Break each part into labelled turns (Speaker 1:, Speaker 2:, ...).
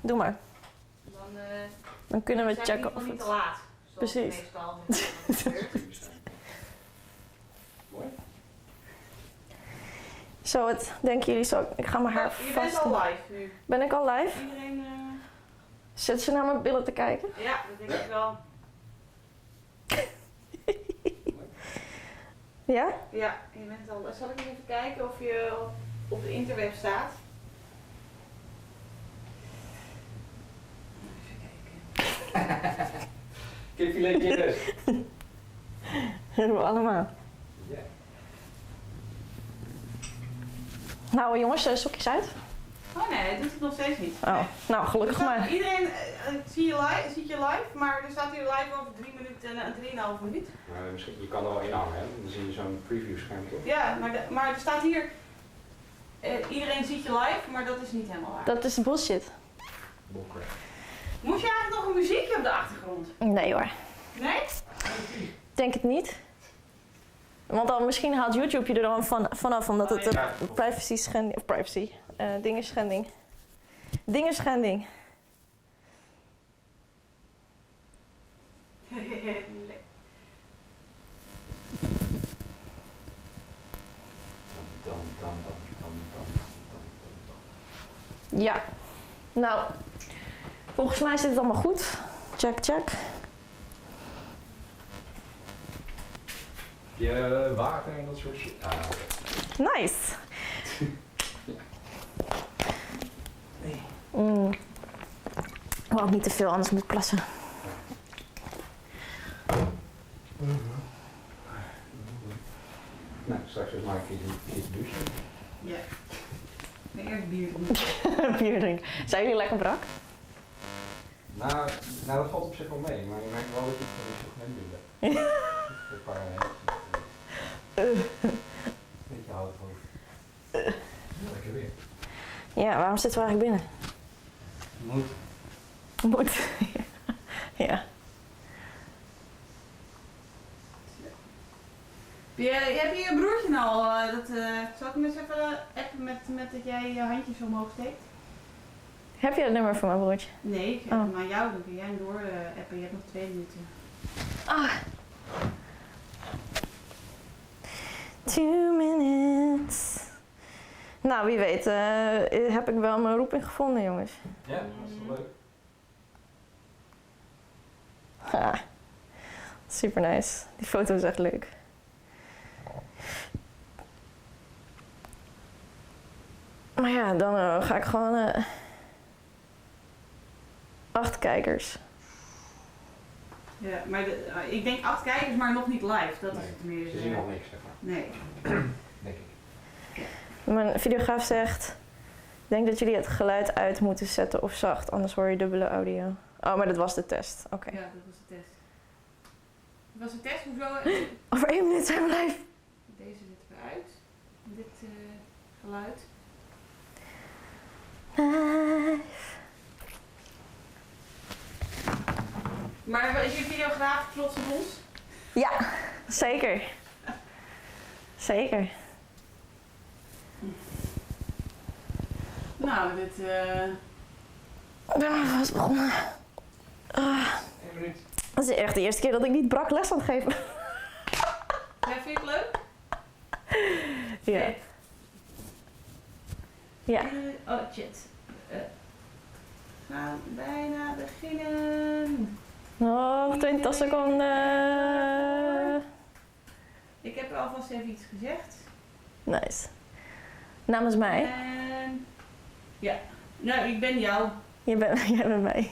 Speaker 1: doe maar. Dan kunnen we checken of
Speaker 2: niet
Speaker 1: het...
Speaker 2: te laat.
Speaker 1: Precies.
Speaker 3: Mooi.
Speaker 1: Zo, wat denken jullie zo? Ik ga mijn haar
Speaker 2: Je
Speaker 1: vast...
Speaker 2: bent al live nu.
Speaker 1: Ben ik al live?
Speaker 2: Iedereen...
Speaker 1: Zit ze naar mijn billen te kijken?
Speaker 2: Ja, dat denk ik wel.
Speaker 1: Ja?
Speaker 2: Ja, je bent al... Zal ik eens even kijken of je op de interweb staat? Even kijken.
Speaker 3: Kipfiletje dus.
Speaker 1: Dat doen we allemaal.
Speaker 3: Ja.
Speaker 1: Nou jongens, sokjes uit.
Speaker 2: Oh nee, hij doet het nog steeds niet.
Speaker 1: Oh, nou gelukkig maar.
Speaker 2: Iedereen ziet je live, maar er staat hier live over 3 minuten en 3,5 minuut.
Speaker 3: Nou, misschien, je kan er wel in hangen, hè? Dan zie je zo'n preview scherm toch?
Speaker 2: Ja, maar er staat hier, iedereen ziet je live, maar dat is niet helemaal waar.
Speaker 1: Dat is bullshit.
Speaker 3: Bullcrap.
Speaker 2: Moet je eigenlijk nog een muziekje op de achtergrond?
Speaker 1: Nee hoor.
Speaker 2: Nee?
Speaker 1: Denk het niet. Want dan misschien haalt YouTube je er dan vanaf, omdat het een privacy schending, of privacy, dingenschending. Dingenschending. Ja. Nou, volgens mij zit het allemaal goed. Check, check.
Speaker 3: Je water en dat soort shit. Ah, okay.
Speaker 1: Nice.
Speaker 3: Nee.
Speaker 1: Oh, niet te veel, anders moet ik plassen.
Speaker 3: Nou, straks maak ik iets douchen.
Speaker 2: Ja. Nee, eerst bier drinken.
Speaker 1: Bier drinken. Zijn jullie lekker brak?
Speaker 3: Nou, dat valt op zich wel mee, maar je merkt wel dat je het gewoon niet zo gewend bent. Een paar beetje hout hoofd. Lekker weer.
Speaker 1: Ja, waarom zitten we eigenlijk binnen?
Speaker 3: Moet.
Speaker 1: Moet. Ja.
Speaker 2: Heb je je broertje nou al? Zal ik hem eens even appen met dat jij je handjes omhoog steekt?
Speaker 1: Heb je het nummer van mijn broertje?
Speaker 2: Nee, ik heb hem aan jou, dan kun jij hem door appen. Je hebt nog 2 minuten.
Speaker 1: Ah. 2 minutes. Nou, wie weet heb ik wel mijn roeping gevonden, jongens.
Speaker 3: Ja, dat is wel leuk.
Speaker 1: Ha. Super nice. Die foto is echt leuk. Maar ja, dan ga ik gewoon 8 kijkers.
Speaker 2: Ja, maar ik denk 8 kijkers, maar nog niet live. Dat is het meer.
Speaker 3: Ze zien nog niks, zeg maar.
Speaker 2: Nee.
Speaker 3: Denk ik.
Speaker 1: Mijn videograaf zegt, ik denk dat jullie het geluid uit moeten zetten of zacht, anders hoor je dubbele audio. Oh, maar dat was de test. Oké.
Speaker 2: Ja, dat was de test. Dat was de test, hoezo?
Speaker 1: Over 1 minuut zijn we live.
Speaker 2: Deze zetten we uit. Dit geluid.
Speaker 1: Live.
Speaker 2: Maar is je videograaf trots op ons?
Speaker 1: Ja, zeker. Zeker.
Speaker 2: Nou, dit...
Speaker 1: Ik ben maar vast begonnen.
Speaker 3: 1 minuut.
Speaker 1: Dat is echt de eerste keer dat ik niet brak les aan het geven.
Speaker 2: Ja, vind je het leuk?
Speaker 1: Ja. Ja.
Speaker 2: Oh, shit. We gaan bijna beginnen.
Speaker 1: Nog 20 seconden.
Speaker 2: Ik heb alvast even iets gezegd.
Speaker 1: Nice. Namens mij.
Speaker 2: En... Ja. Nou, ik ben jou.
Speaker 1: Jij bent mij.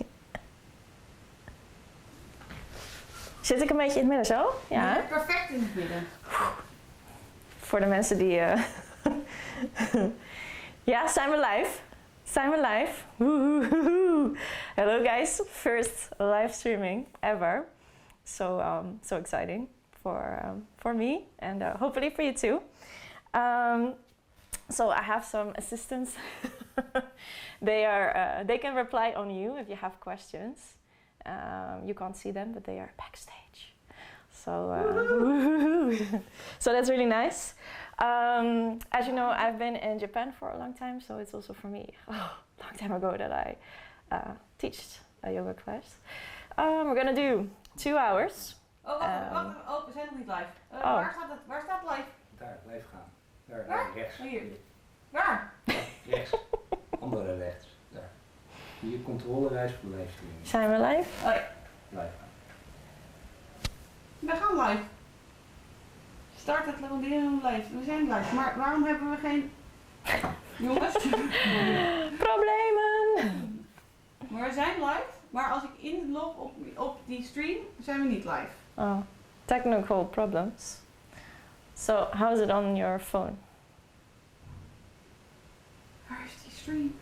Speaker 1: Zit ik een beetje in het midden zo? Ja.
Speaker 2: Je bent perfect in het midden.
Speaker 1: Voor de mensen die... Ja, zijn we live? Zijn we live? Woehoehoe. Hello guys, first live streaming ever. So exciting for me and hopefully for you too. So I have some assistants. They can reply on you if you have questions. You can't see them, but they are backstage. So that's really nice. As you know, I've been in Japan for a long time, so it's also for me a long time ago that I teach a yoga class. We're gonna do 2 hours.
Speaker 2: Oh, wacht, we zijn nog niet live. Waar staat live?
Speaker 3: Daar, blijf gaan. Daar, rechts.
Speaker 2: Hier. Waar?
Speaker 3: Rechts. Andere rechts. Daar. Hier controlewijs voor livestream.
Speaker 1: Zijn we live?
Speaker 2: Oh ja.
Speaker 3: Blijf gaan.
Speaker 2: We gaan live. Start het logeren live. We zijn live. Maar waarom hebben we geen... Jongens?
Speaker 1: Problemen!
Speaker 2: Maar we zijn live. Maar als ik inlog op die stream, zijn we niet live.
Speaker 1: Oh, technical problems. So, how is it on your phone?
Speaker 2: Waar is die stream?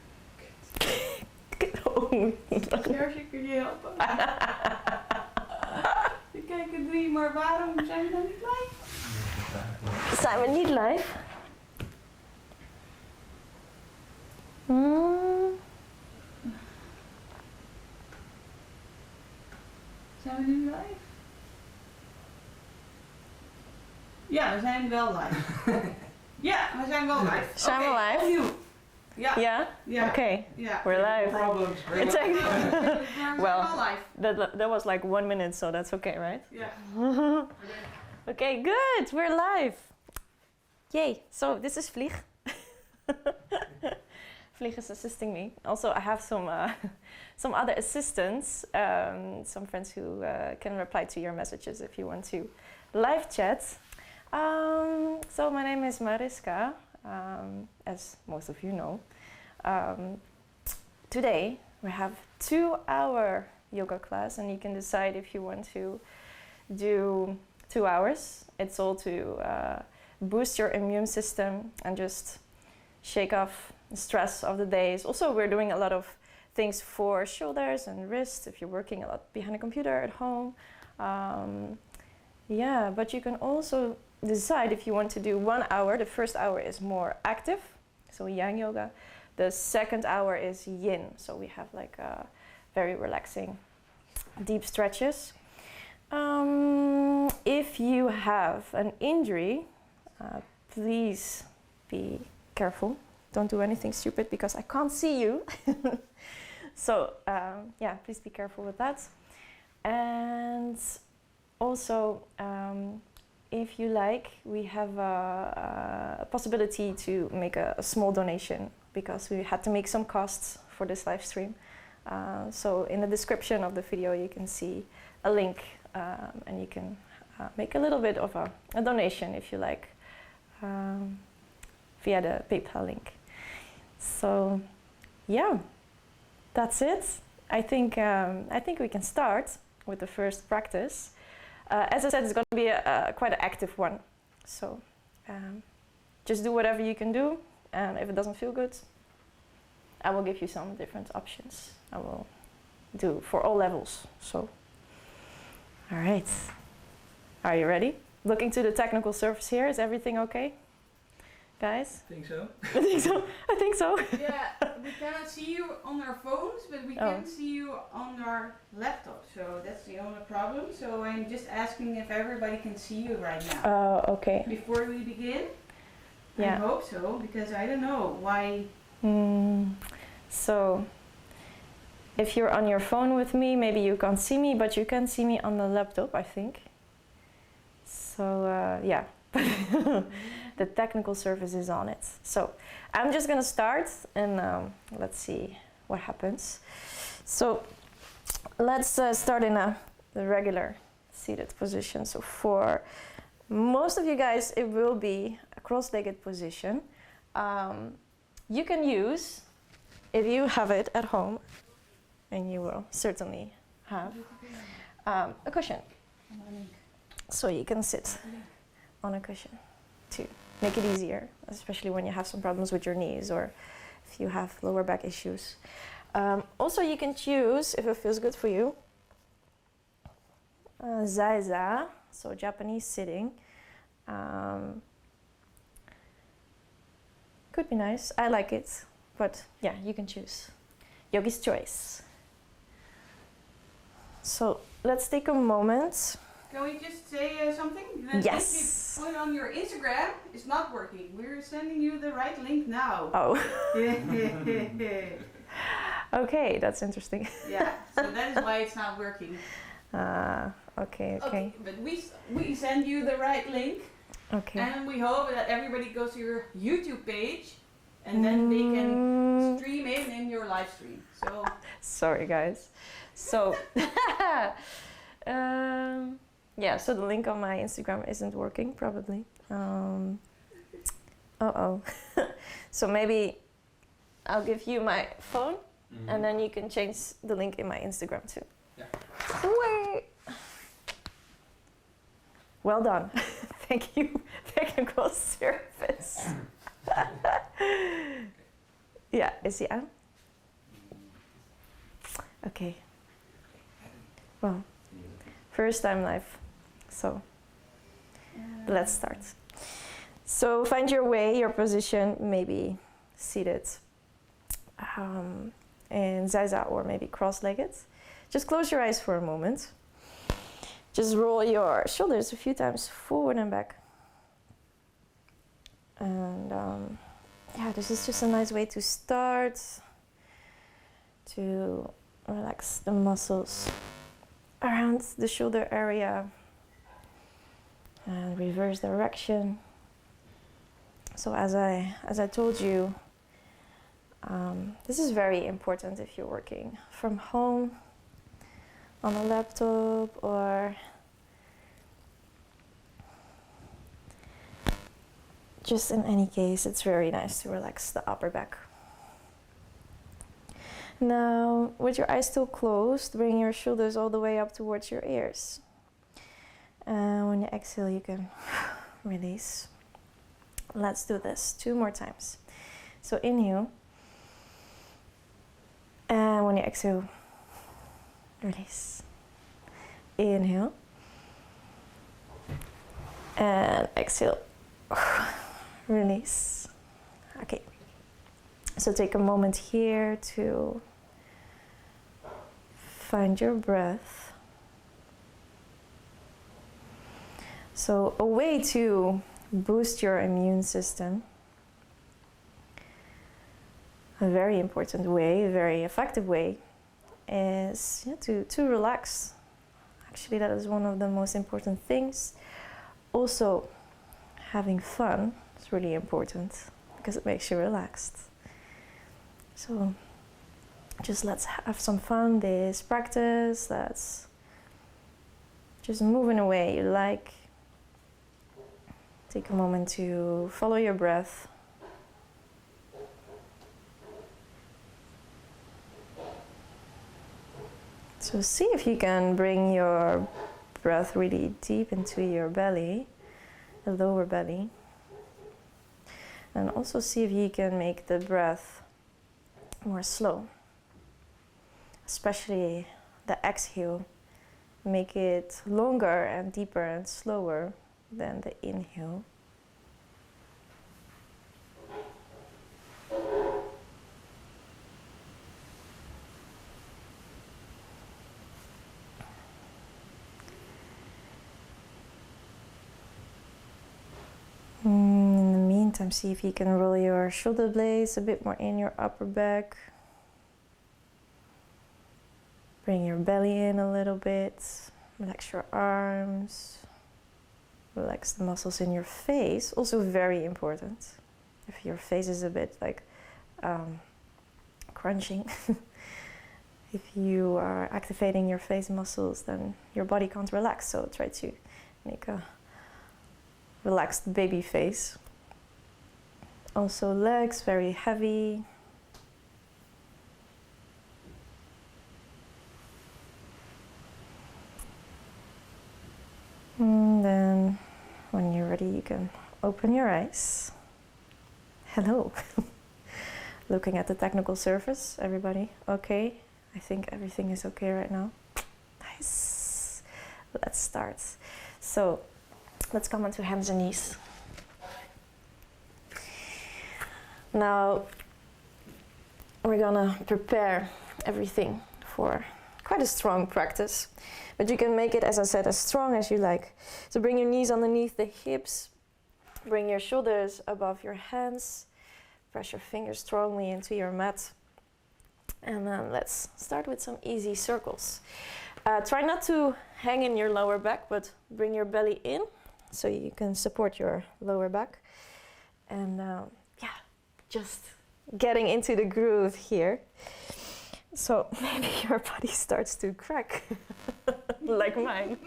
Speaker 2: Serge, kun je helpen? We kijken 3, maar waarom zijn we dan niet live?
Speaker 1: Zijn we niet live?
Speaker 2: Zijn we nu live? Ja, we zijn wel live. Ja, we zijn wel live.
Speaker 1: Zijn we
Speaker 2: Oké,
Speaker 1: live?
Speaker 2: opnieuw. Ja.
Speaker 1: Yeah?
Speaker 2: Ja.
Speaker 1: Okay,
Speaker 2: Ja.
Speaker 1: we're live.
Speaker 3: Problems.
Speaker 1: It's like
Speaker 2: Maar we zijn
Speaker 1: Well.
Speaker 2: wel live.
Speaker 1: that was like 1 minute, so that's okay, right?
Speaker 2: Ja.
Speaker 1: Okay, good. We're live. Yay. So this is Vlieg. Vlieg is assisting me. Also, I have some other assistants, some friends who can reply to your messages if you want to live chat. So my name is Mariska, as most of you know. Today we have 2-hour yoga class, and you can decide if you want to do 2 hours. It's all to boost your immune system and just shake off the stress of the days. Also, we're doing a lot of things for shoulders and wrists if you're working a lot behind a computer at home. Yeah, but you can also decide if you want to do 1 hour. The first hour is more active, so Yang Yoga. The second hour is Yin, so we have like very relaxing, deep stretches. If you have an injury, please be careful. Don't do anything stupid because I can't see you. So yeah, please be careful with that. And also, if you like, we have a possibility to make a small donation because we had to make some costs for this live stream. So in the description of the video you can see a link and you can make a little bit of a donation if you like via the PayPal link. So yeah, that's it. I think we can start with the first practice. As I said, it's going to be quite an active one. So just do whatever you can do, and if it doesn't feel good, I will give you some different options. I will do for all levels. So, all right. Are you ready? Looking to the technical surface here, is everything okay? Guys?
Speaker 3: I think so.
Speaker 1: I think so. I think so.
Speaker 2: Yeah, we cannot see you on our phones, but we can see you on our laptop. So that's the only problem. So I'm just asking if everybody can see you right now.
Speaker 1: Okay.
Speaker 2: Before we begin?
Speaker 1: Yeah.
Speaker 2: I hope so, because I don't know why.
Speaker 1: So, if you're on your phone with me, maybe you can't see me, but you can see me on the laptop, I think. So, yeah. The technical surface is on it. So I'm just gonna start and let's see what happens. So let's start in the regular seated position. So for most of you guys, it will be a cross-legged position. You can use, if you have it at home, and you will certainly have, a cushion. So you can sit on a cushion to make it easier, especially when you have some problems with your knees or if you have lower back issues. Also, you can choose, if it feels good for you, Zaiza, so Japanese sitting. Could be nice. I like it, but yeah, you can choose. Yogi's choice. So let's take a moment.
Speaker 2: Can we just say something? The
Speaker 1: Yes.
Speaker 2: link you put on your Instagram is not working. We're sending you the right link now.
Speaker 1: Oh. Okay, that's interesting.
Speaker 2: Yeah, so that is why it's not working.
Speaker 1: Okay.
Speaker 2: But we send you the right link.
Speaker 1: Okay.
Speaker 2: And we hope that everybody goes to your YouTube page and then they can stream in your live stream. So
Speaker 1: sorry guys. So yeah, so the link on my Instagram isn't working probably. So maybe I'll give you my phone and then you can change the link in my Instagram too.
Speaker 3: Yeah.
Speaker 1: Wait. Well done. Thank you, technical service. Yeah, is he on? Okay. Well, first time live, so let's start. So find your way, your position, maybe seated in zaza or maybe cross-legged. Just close your eyes for a moment. Just roll your shoulders a few times forward and back. And yeah, this is just a nice way to start to relax the muscles around the shoulder area and reverse direction. So as I told you, this is very important if you're working from home on a laptop or just in any case, it's very nice to relax the upper back. Now, with your eyes still closed, bring your shoulders all the way up towards your ears. And when you exhale, you can release. Let's do this 2 more times. So inhale. And when you exhale, release. Inhale. And exhale. Release. Okay. So take a moment here to find your breath. So a way to boost your immune system, a very important way, a very effective way, is to relax. Actually, that is one of the most important things. Also, having fun is really important because it makes you relaxed. So just let's have some fun this practice. Let's just move in a way you like. Take a moment to follow your breath. So see if you can bring your breath really deep into your belly, the lower belly. And also see if you can make the breath more slow. Especially the exhale. Make it longer and deeper and slower than the inhale. In the meantime, see if you can roll your shoulder blades a bit more in your upper back. Bring your belly in a little bit. Relax your arms. Relax the muscles in your face. Also very important. If your face is a bit like crunching. If you are activating your face muscles, then your body can't relax. So try to make a relaxed baby face. Also legs very heavy. And then when you're ready, you can open your eyes. Hello. Looking at the technical surface, everybody okay? I think everything is okay right now. Nice. Let's start. So let's come onto hands and knees. Now we're gonna prepare everything for quite a strong practice, but you can make it, as I said, as strong as you like. So bring your knees underneath the hips, bring your shoulders above your hands, press your fingers strongly into your mat, And then let's start with some easy circles. Try not to hang in your lower back, but bring your belly in so you can support your lower back. And yeah, just getting into the groove here. So maybe your body starts to crack, like mine.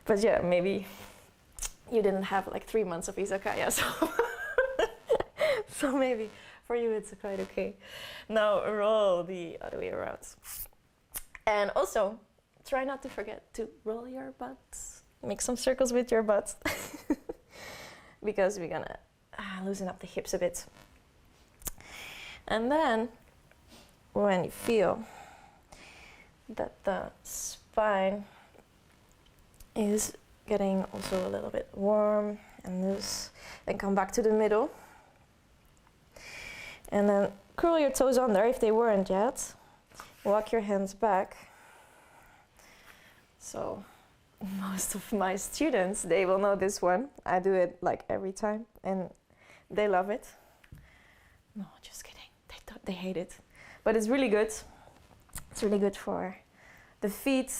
Speaker 1: But yeah, maybe you didn't have like 3 months of izakaya, so so maybe for you it's quite okay. Now roll the other way around. And also, try not to forget to roll your butt. Make some circles with your butt. Because we're gonna loosen up the hips a bit. And then, when you feel that the spine is getting also a little bit warm and loose, then come back to the middle. And then curl your toes under if they weren't yet. Walk your hands back. So most of my students, they will know this one. I do it like every time and they love it. No, just kidding. They hate it. But it's really good. It's really good for the feet.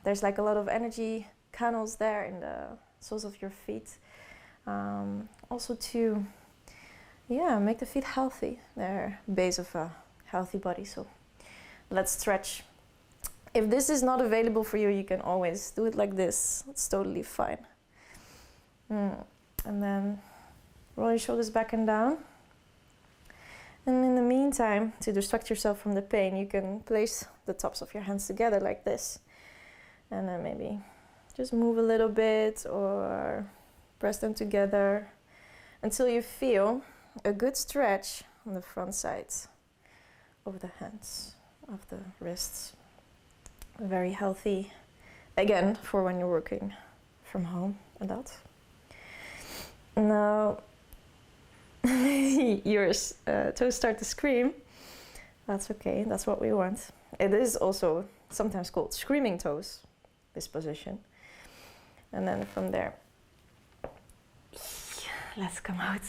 Speaker 1: There's like a lot of energy canals there in the soles of your feet. Also to make the feet healthy. They're base of a healthy body. So let's stretch. If this is not available for you, you can always do it like this. It's totally fine. And then roll your shoulders back and down. And in the meantime, to distract yourself from the pain, you can place the tops of your hands together like this. And then maybe just move a little bit or press them together until you feel a good stretch on the front sides of the hands, of the wrists. Very healthy, again, for when you're working from home a lot. Now, your toes start to scream. That's okay, that's what we want. It is also sometimes called screaming toes, this position. And then from there, let's come out.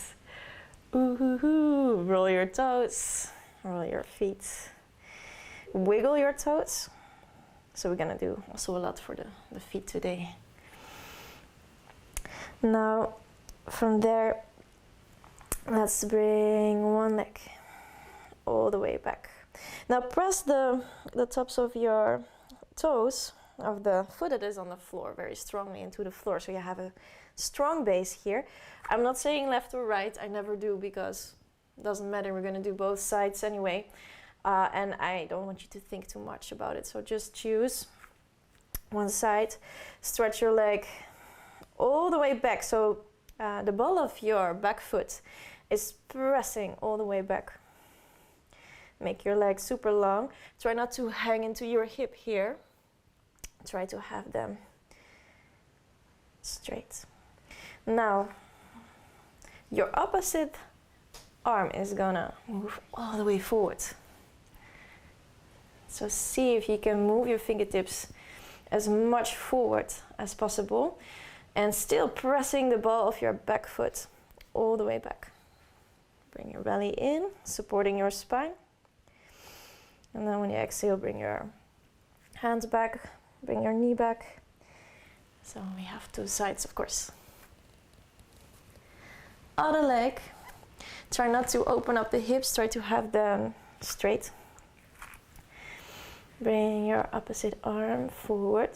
Speaker 1: Ooh, roll your toes, roll your feet. Wiggle your toes. So we're gonna do also a lot for the feet today. Now, from there, let's bring one leg all the way back. Now press the tops of your toes, of the foot that is on the floor, very strongly into the floor, so you have a strong base here. I'm not saying left or right, I never do, because it doesn't matter, we're gonna do both sides anyway. And I don't want you to think too much about it, so just choose one side. Stretch your leg all the way back, so the ball of your back foot is pressing all the way back. Make your legs super long. Try not to hang into your hip here. Try to have them straight. Now, your opposite arm is gonna move all the way forward. So see if you can move your fingertips as much forward as possible and still pressing the ball of your back foot all the way back. Bring your belly in, supporting your spine. And then when you exhale, bring your hands back, bring your knee back. So we have two sides, of course. Other leg. Try not to open up the hips, try to have them straight. Bring your opposite arm forward.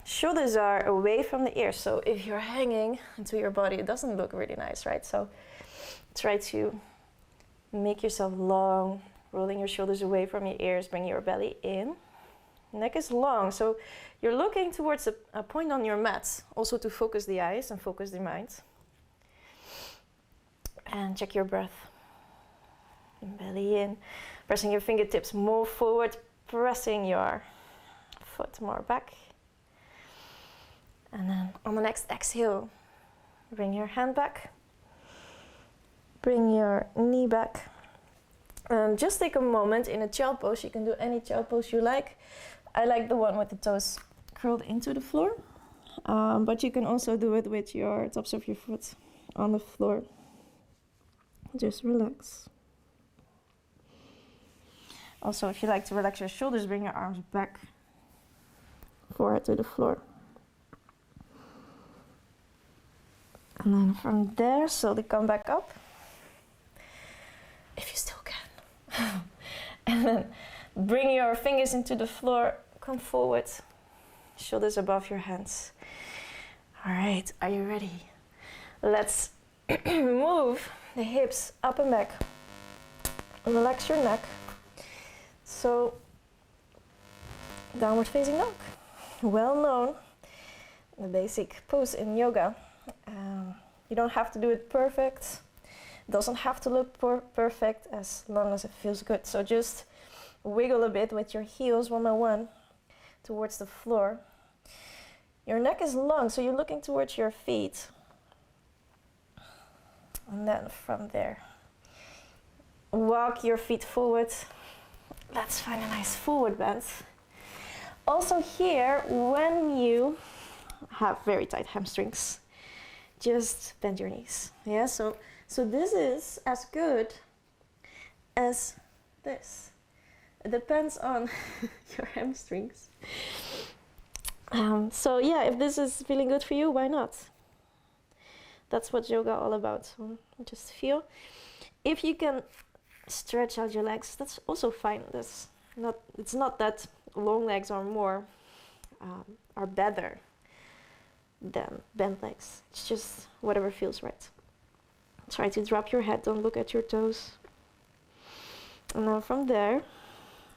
Speaker 1: Shoulders are away from the ears, so if you're hanging into your body, it doesn't look really nice, right? So try to make yourself long, rolling your shoulders away from your ears, bring your belly in. Neck is long, so you're looking towards a point on your mat, also to focus the eyes and focus the mind. And check your breath. Belly in, pressing your fingertips more forward, pressing your foot more back. And then on the next exhale, bring your hand back. Bring your knee back. Just take a moment in a child pose. You can do any child pose you like. I like the one with the toes curled into the floor. But you can also do it with your tops of your foot on the floor. Just relax. Also, if you like to relax your shoulders, bring your arms back, forehead to the floor. And then from there, slowly come back up, if you still can. And then bring your fingers into the floor, come forward, shoulders above your hands. All right, are you ready? Let's move the hips up and back. Relax your neck. So, downward facing dog. Well known, the basic pose in yoga. You don't have to do it perfect. It doesn't have to look perfect as long as it feels good. So just wiggle a bit with your heels one by one towards the floor. Your neck is long, so you're looking towards your feet. And then from there, walk your feet forward. Let's find a nice forward bend. Also here, when you have very tight hamstrings, just bend your knees. Yeah, so this is as good as this. It depends on your hamstrings. So yeah, if this is feeling good for you, why not? That's what yoga all about. So just feel. If you can stretch out your legs, that's also fine. It's not that long legs or more are better than bent legs. It's just whatever feels right. Try to drop your head, don't look at your toes. And then from there,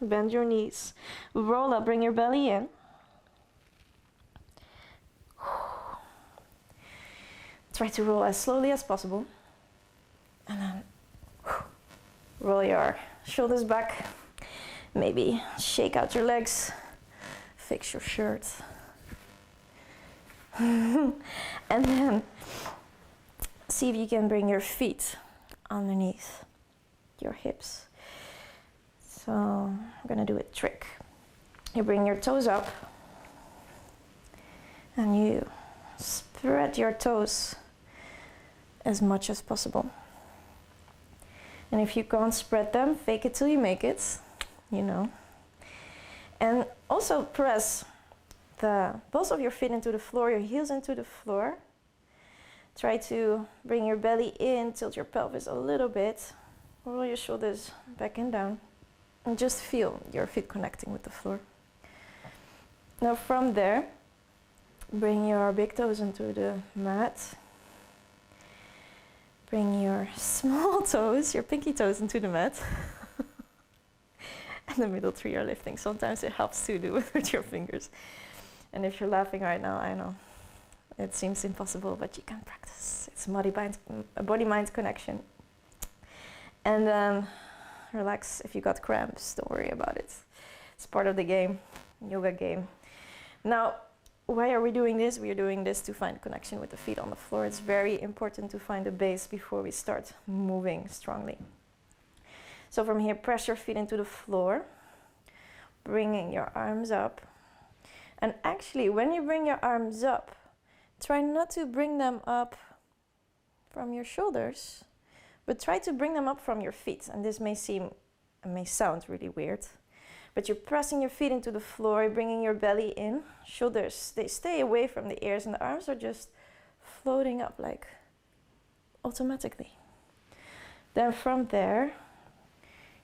Speaker 1: bend your knees. Roll up, bring your belly in. Try to roll as slowly as possible. And then roll your shoulders back. Maybe shake out your legs. Fix your shirt. And then see if you can bring your feet underneath your hips. So I'm gonna do a trick. You bring your toes up and you spread your toes as much as possible. And if you can't spread them, fake it till you make it, you know. And also press the balls of your feet into the floor, your heels into the floor. Try to bring your belly in, tilt your pelvis a little bit. Roll your shoulders back and down. And just feel your feet connecting with the floor. Now from there, bring your big toes into the mat. Bring your small toes, your pinky toes into the mat. And the middle three are lifting. Sometimes it helps to do it with your fingers. And if you're laughing right now, I know it seems impossible, but you can practice. It's a body-mind connection. And then relax. If you got cramps, don't worry about it. It's part of the game, yoga game. Now, why are we doing this? We are doing this to find connection with the feet on the floor. It's very important to find a base before we start moving strongly. So from here, press your feet into the floor, bringing your arms up. And actually, when you bring your arms up, try not to bring them up from your shoulders, but try to bring them up from your feet. And this may sound really weird, but you're pressing your feet into the floor, bringing your belly in. Shoulders, they stay away from the ears, and the arms are just floating up like automatically. Then from there,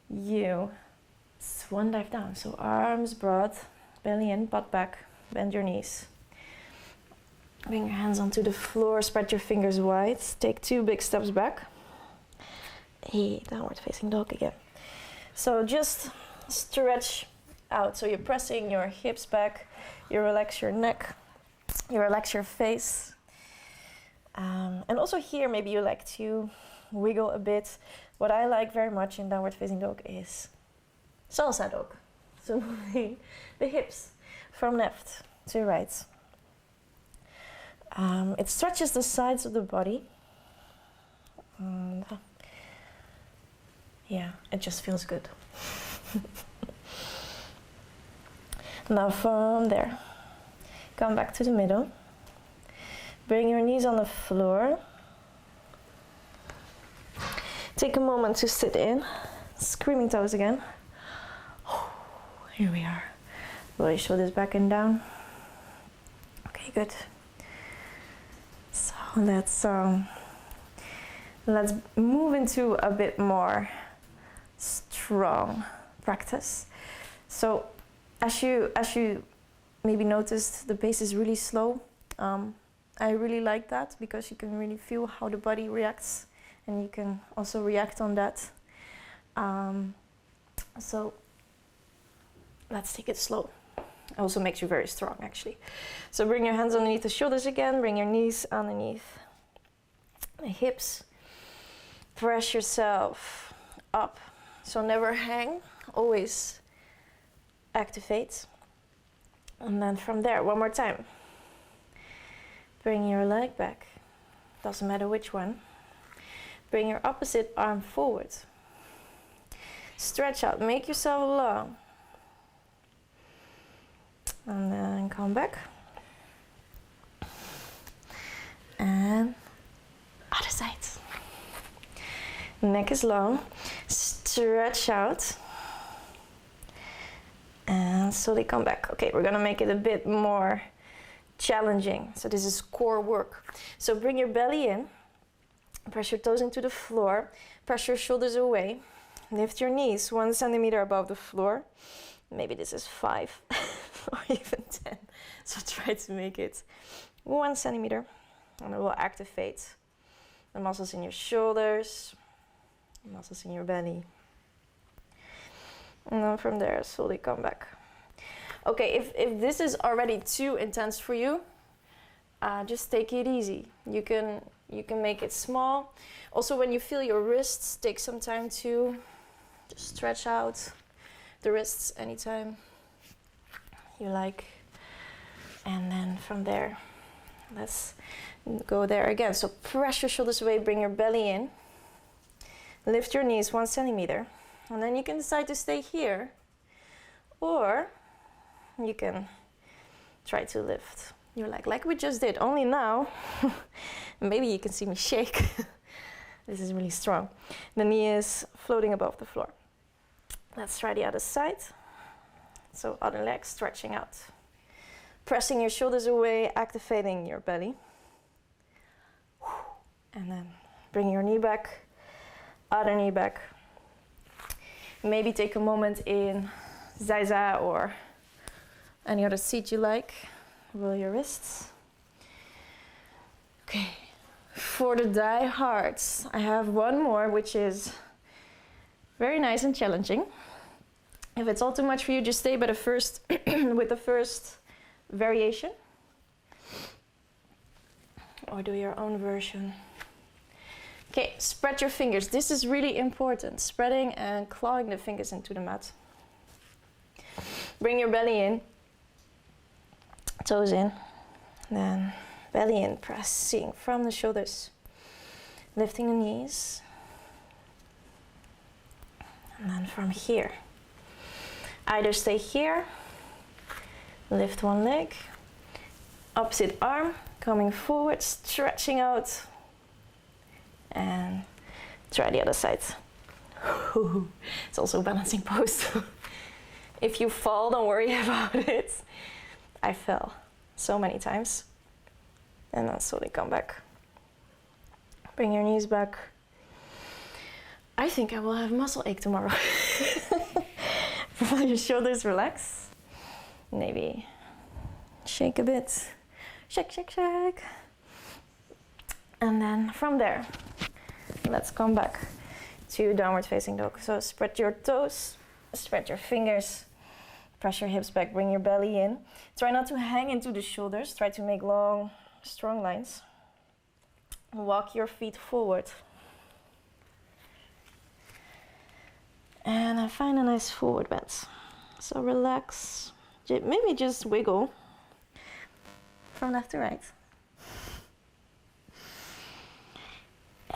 Speaker 1: you swan dive down. So arms broad, belly in, butt back, bend your knees. Bring your hands onto the floor, spread your fingers wide. Take 2 big steps back. Hey, downward facing dog again. So just stretch out. So you're pressing your hips back, you relax your neck, you relax your face. And also here, maybe you like to wiggle a bit. What I like very much in downward facing dog is salsa dog. So moving the hips from left to right. It stretches the sides of the body. And yeah, it just feels good. Now from there, come back to the middle. Bring your knees on the floor. Take a moment to sit in. Screaming toes again. Here we are. Roll your shoulders back and down. Okay, good. So let's move into a bit more strong practice. So as you maybe noticed, the pace is really slow. I really like that because you can really feel how the body reacts, and you can also react on that. So let's take it slow. It also makes you very strong, actually. So bring your hands underneath the shoulders again, bring your knees underneath the hips. Press yourself up. So never hang, always activate. And then from there, one more time. Bring your leg back. Doesn't matter which one. Bring your opposite arm forward. Stretch out, make yourself long. And then come back. And other side. Neck is long. Stretch out. And slowly come back. Okay, we're gonna make it a bit more challenging. So this is core work. So bring your belly in. Press your toes into the floor. Press your shoulders away. Lift your knees 1 centimeter above the floor. Maybe this is 5 or even 10. So try to make it 1 centimeter. And it will activate the muscles in your shoulders, the muscles in your belly. And then from there, slowly come back. Okay, if this is already too intense for you, just take it easy. You can make it small. Also, when you feel your wrists, take some time to just stretch out the wrists anytime you like. And then from there, let's go there again. So press your shoulders away, bring your belly in. Lift your knees 1 centimeter. And then you can decide to stay here, or you can try to lift your leg like we just did, only now. Maybe you can see me shake. This is really strong. The knee is floating above the floor. Let's try the other side. So other leg stretching out. Pressing your shoulders away, activating your belly. And then bring your knee back, other knee back. Maybe take a moment in Zaza or any other seat you like. Roll your wrists. Okay, for the diehards, I have one more, which is very nice and challenging. If it's all too much for you, just stay by the first with the first variation, or do your own version. Okay, spread your fingers. This is really important. Spreading and clawing the fingers into the mat. Bring your belly in, toes in, then belly in, pressing from the shoulders, lifting the knees, and then from here, either stay here, lift one leg, opposite arm, coming forward, stretching out, and try the other side. It's also a balancing pose. If you fall, don't worry about it. I fell so many times. And then slowly come back. Bring your knees back. I think I will have muscle ache tomorrow. Your shoulders relax. Maybe shake a bit. Shake, shake, shake. And then from there, let's come back to downward facing dog. So spread your toes, spread your fingers, press your hips back, bring your belly in. Try not to hang into the shoulders. Try to make long, strong lines. Walk your feet forward. And find a nice forward bend. So relax. Maybe just wiggle from left to right.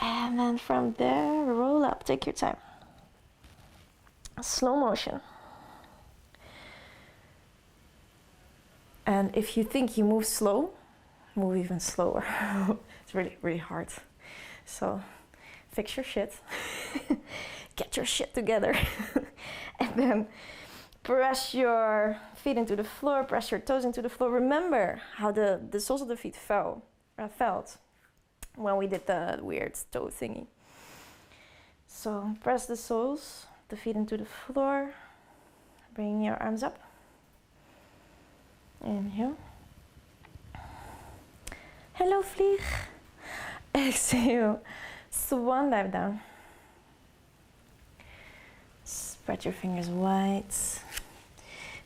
Speaker 1: And then from there, roll up. Take your time. Slow motion. And if you think you move slow, move even slower. It's really, really hard. So fix your shit. Get your shit together. And then Press your feet into the floor, press your toes into the floor. Remember how the soles of the feet felt when we did the weird toe thingy. So press the soles, the feet into the floor. Bring your arms up. Inhale. Hello, vlieg. Exhale. Swan dive down. Spread your fingers wide.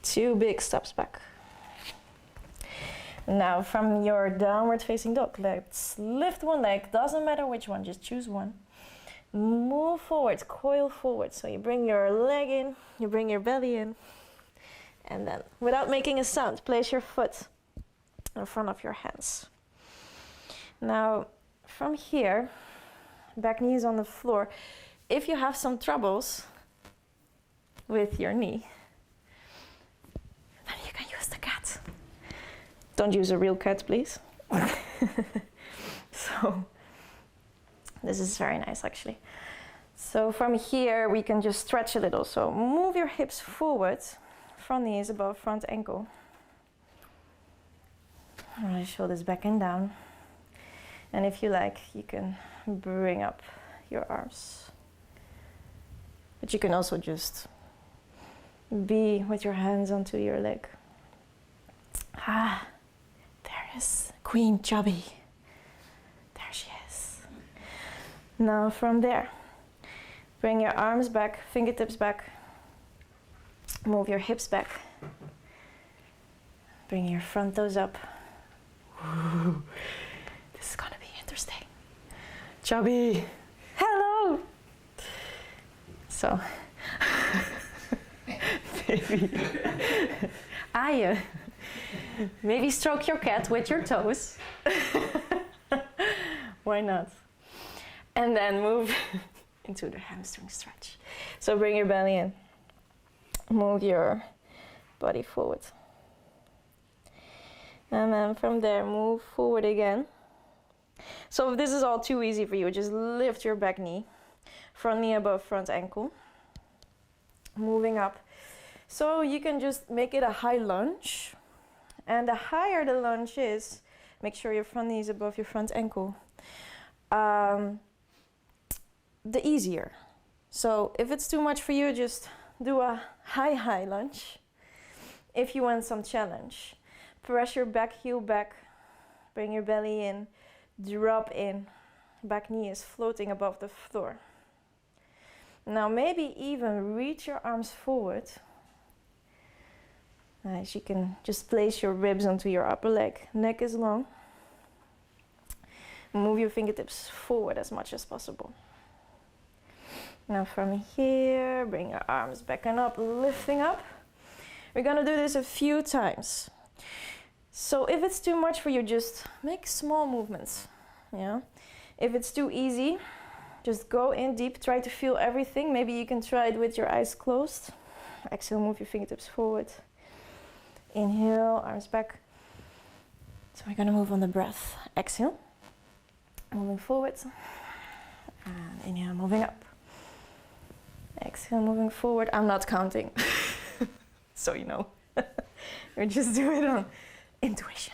Speaker 1: 2 big steps back. Now from your downward facing dog, let's lift one leg. Doesn't matter which one, just choose one. Move forward, coil forward. So you bring your leg in, you bring your belly in. And then, without making a sound, place your foot in front of your hands. Now, from here, back knee is on the floor. If you have some troubles with your knee, then you can use the cat. Don't use a real cat, please. So, this is very nice, actually. So from here, we can just stretch a little. So move your hips forward. Front knee is above front ankle. Right, shoulders back and down. And if you like, you can bring up your arms. But you can also just be with your hands onto your leg. Ah, there is Queen Chubby. There she is. Now from there, bring your arms back, fingertips back. Move your hips back. Bring your front toes up. Ooh, this is gonna be interesting. Chubby, hello. So, maybe stroke your cat with your toes. Why not? And then move into the hamstring stretch. So bring your belly in. Move your body forward. And then from there, move forward again. So if this is all too easy for you, just lift your back knee. Front knee above front ankle. Moving up. So you can just make it a high lunge. And the higher the lunge is, make sure your front knee is above your front ankle. The easier. So if it's too much for you, just do a high lunge. If you want some challenge, press your back heel back, bring your belly in, drop in, back knee is floating above the floor. Now maybe even reach your arms forward. Nice, you can just place your ribs onto your upper leg, neck is long. Move your fingertips forward as much as possible. Now from here, bring your arms back and up, lifting up. We're gonna do this a few times. So if it's too much for you, just make small movements. Yeah. If it's too easy, just go in deep, try to feel everything. Maybe you can try it with your eyes closed. Exhale, move your fingertips forward. Inhale, arms back. So we're gonna move on the breath. Exhale, moving forward. And inhale, moving up. Exhale, moving forward. I'm not counting, so you know. We just do it on intuition.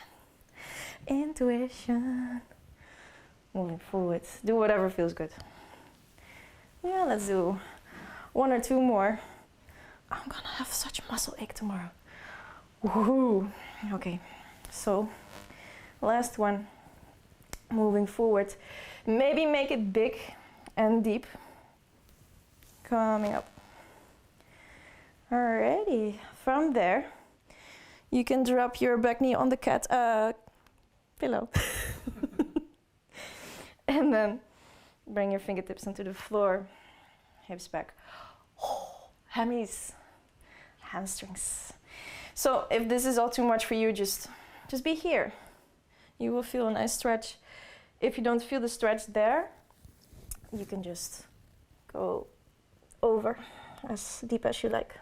Speaker 1: Intuition. Moving forward. Do whatever feels good. Yeah, let's do 1 or 2 more. I'm gonna have such muscle ache tomorrow. Woohoo! Okay, so last one. Moving forward. Maybe make it big and deep. Coming up. Alrighty, from there, you can drop your back knee on the cat pillow. And then bring your fingertips onto the floor, hips back. Oh, hammies, hamstrings. So if this is all too much for you, just be here. You will feel a nice stretch. If you don't feel the stretch there, you can just go over as deep as you like.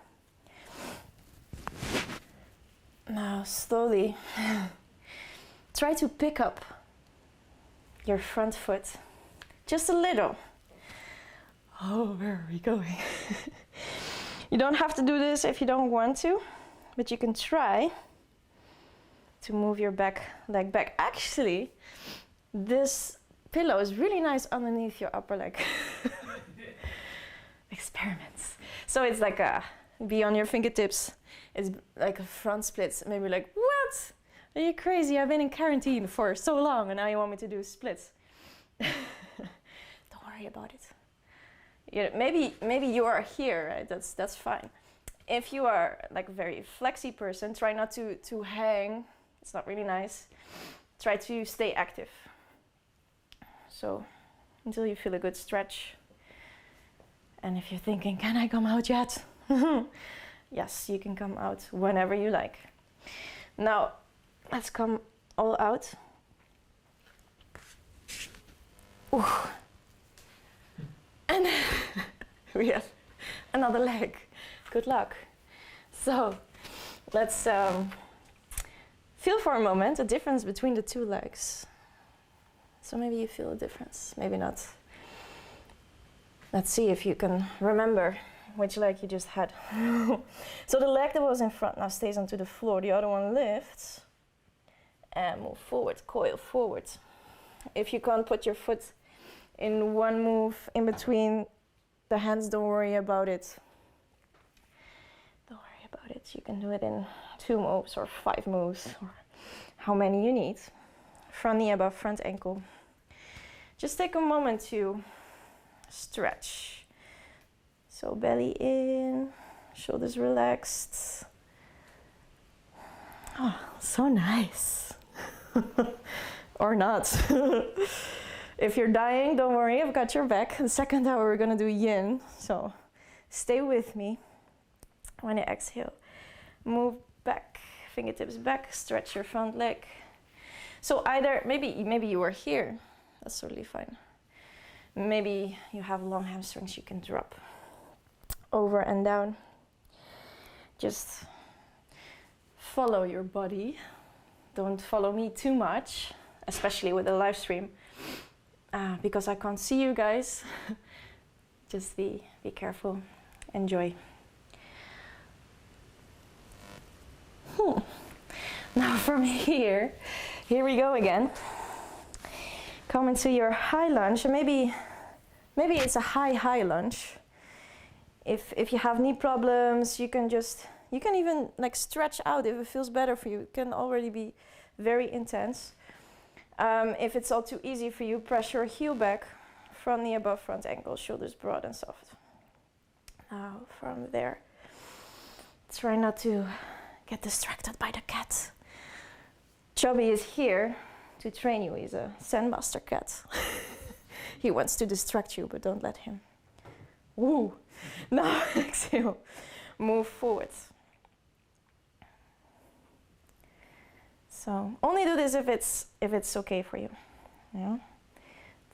Speaker 1: Now slowly try to pick up your front foot just a little. Oh, where are we going? You don't have to do this if you don't want to, but you can try to move your leg back. Actually, this pillow is really nice underneath your upper leg. Experiments. So it's like be on your fingertips. It's like a front split. Maybe like, what? Are you crazy? I've been in quarantine for so long and now you want me to do splits. Don't worry about it. Maybe you are here, right? That's fine. If you are like a very flexy person, try not to hang. It's not really nice. Try to stay active. So until you feel a good stretch. And if you're thinking, can I come out yet? Yes, you can come out whenever you like. Now, let's come all out. Ooh. And we have another leg. Good luck. So, let's feel for a moment the difference between the two legs. So maybe you feel a difference, maybe not. Let's see if you can remember which leg you just had. So the leg that was in front now stays onto the floor. The other one lifts and move forward, coil forward. If you can't put your foot in one move in between the hands, don't worry about it. Don't worry about it. You can do it in 2 moves or 5 moves or how many you need. Front knee above front ankle. Just take a moment to stretch. So belly in, shoulders relaxed. Oh, so nice. Or not. If you're dying, don't worry, I've got your back. The second hour we're gonna do yin, so stay with me. When you exhale, move back, fingertips back, stretch your front leg. So either, maybe you are here, that's totally fine. Maybe you have long hamstrings, you can drop over and down. Just follow your body. Don't follow me too much, especially with the live stream, because I can't see you guys. Just be careful, enjoy. Now from here we go again. Come into your high lunge, and maybe it's a high lunge. If you have knee problems, you can even like stretch out if it feels better for you. It can already be very intense. If it's all too easy for you, press your heel back, front knee above front ankle, shoulders broad and soft. Now from there, try not to get distracted by the cat. Chubby is here to train you. He's a sandmaster cat. He wants to distract you, but don't let him. Woo! Now exhale, move forward. So only do this if it's okay for you. Yeah?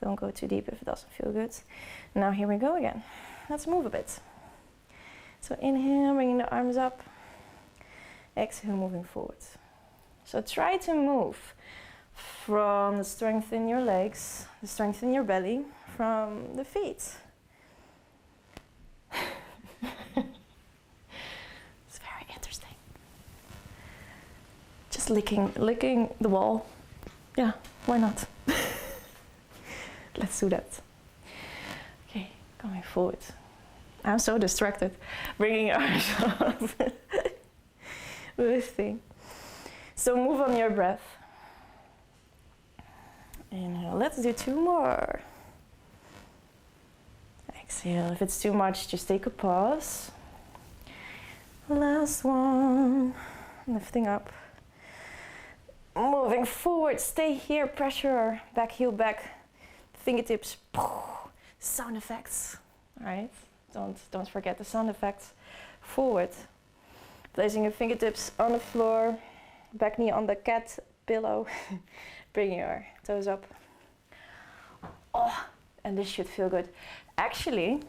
Speaker 1: Don't go too deep if it doesn't feel good. Now here we go again. Let's move a bit. So inhale, bringing the arms up. Exhale, moving forward. So try to move from the strength in your legs, the strength in your belly, from the feet. It's very interesting. Just licking the wall. Yeah, why not? Let's do that. Okay, coming forward. I'm so distracted. Bringing your arms up. Lifting. So move on your breath. Inhale, let's do 2 more. Exhale, if it's too much, just take a pause. Last one. Lifting up. Moving forward, stay here, pressure, back heel back, fingertips, sound effects. All right, don't forget the sound effects. Forward, placing your fingertips on the floor, back knee on the cat pillow, bring your toes up. Oh, and this should feel good. Actually,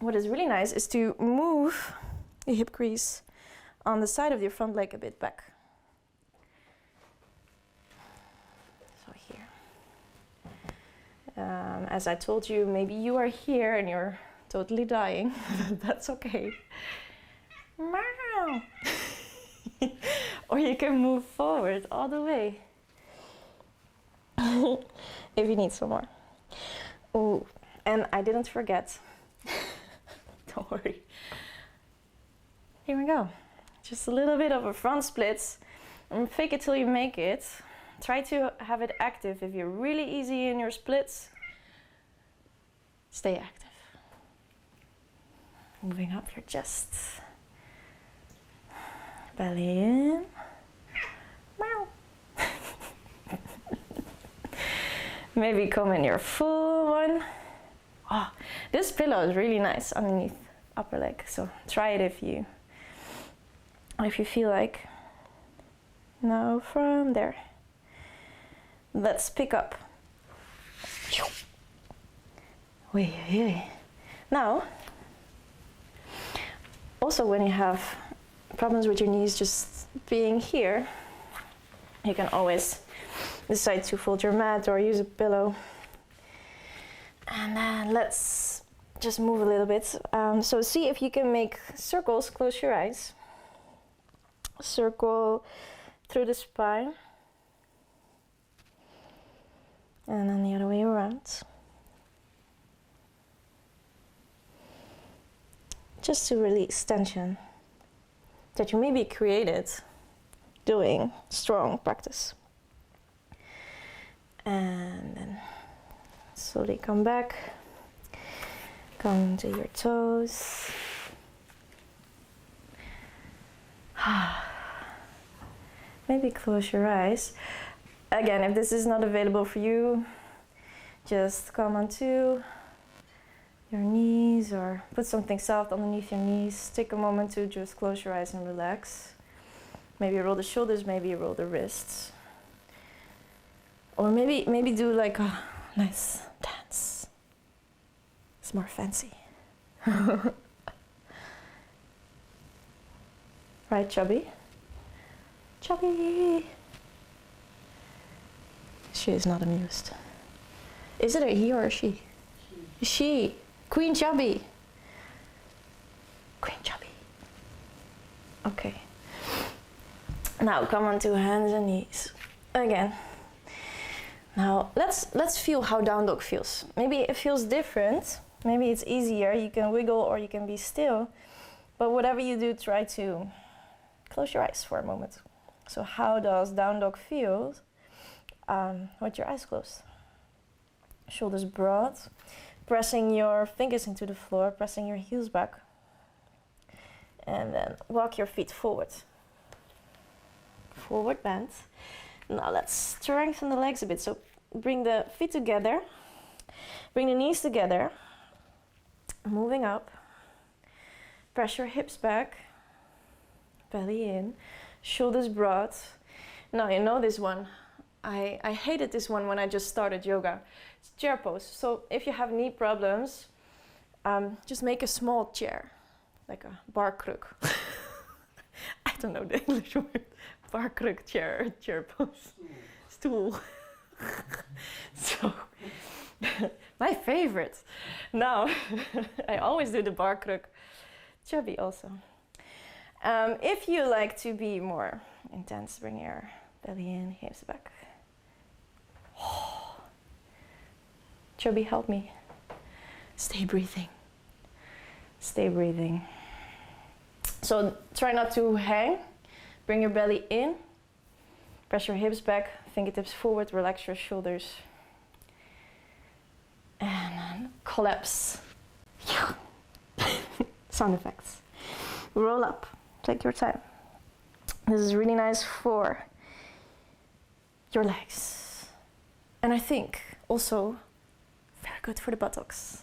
Speaker 1: what is really nice is to move the hip crease on the side of your front leg a bit back. So here. As I told you, maybe you are here and you're totally dying. That's okay. Meow. Or you can move forward all the way. If you need some more. Oh, and I didn't forget. Don't worry. Here we go. Just a little bit of a front split. And fake it till you make it. Try to have it active. If you're really easy in your splits, stay active. Moving up your chest. Belly in. Meow. Maybe come in your full one. Oh, this pillow is really nice underneath upper leg. So try it if you feel like. Now from there. Let's pick up. Now, also when you have problems with your knees just being here, you can always decide to fold your mat or use a pillow. And then let's just move a little bit. So see if you can make circles, close your eyes. Circle through the spine. And then the other way around. Just to release tension that you maybe created doing strong practice. And then slowly come back. Come to your toes. Maybe close your eyes. Again, if this is not available for you, just come onto your knees or put something soft underneath your knees. Take a moment to just close your eyes and relax. Maybe roll the shoulders, maybe roll the wrists. Or maybe do like a nice dance. It's more fancy. Right, chubby? Chubby! She is not amused. Is it a he or a she? She. Queen Chubby. Queen Chubby. Okay. Now come onto hands and knees. Again. Now let's feel how down dog feels. Maybe it feels different. Maybe it's easier. You can wiggle or you can be still. But whatever you do, try to close your eyes for a moment. So how does down dog feel with your eyes closed? Shoulders broad. Pressing your fingers into the floor, pressing your heels back. And then walk your feet forward. Forward bend. Now let's strengthen the legs a bit. So bring the feet together. Bring the knees together. Moving up. Press your hips back. Belly in. Shoulders broad. Now you know this one. I hated this one when I just started yoga. It's chair pose. So if you have knee problems, just make a small chair, like a bar crook. I don't know the English word. Bar crook chair pose. Stool. So, my favorite. Now, I always do the bar crook. Chubby also. If you like to be more intense, bring your belly in, hips back. Chubby, help me. Stay breathing. Stay breathing. So try not to hang. Bring your belly in. Press your hips back, fingertips forward, relax your shoulders. And then collapse. Sound effects. Roll up. Take your time. This is really nice for your legs. And I think also very good for the buttocks.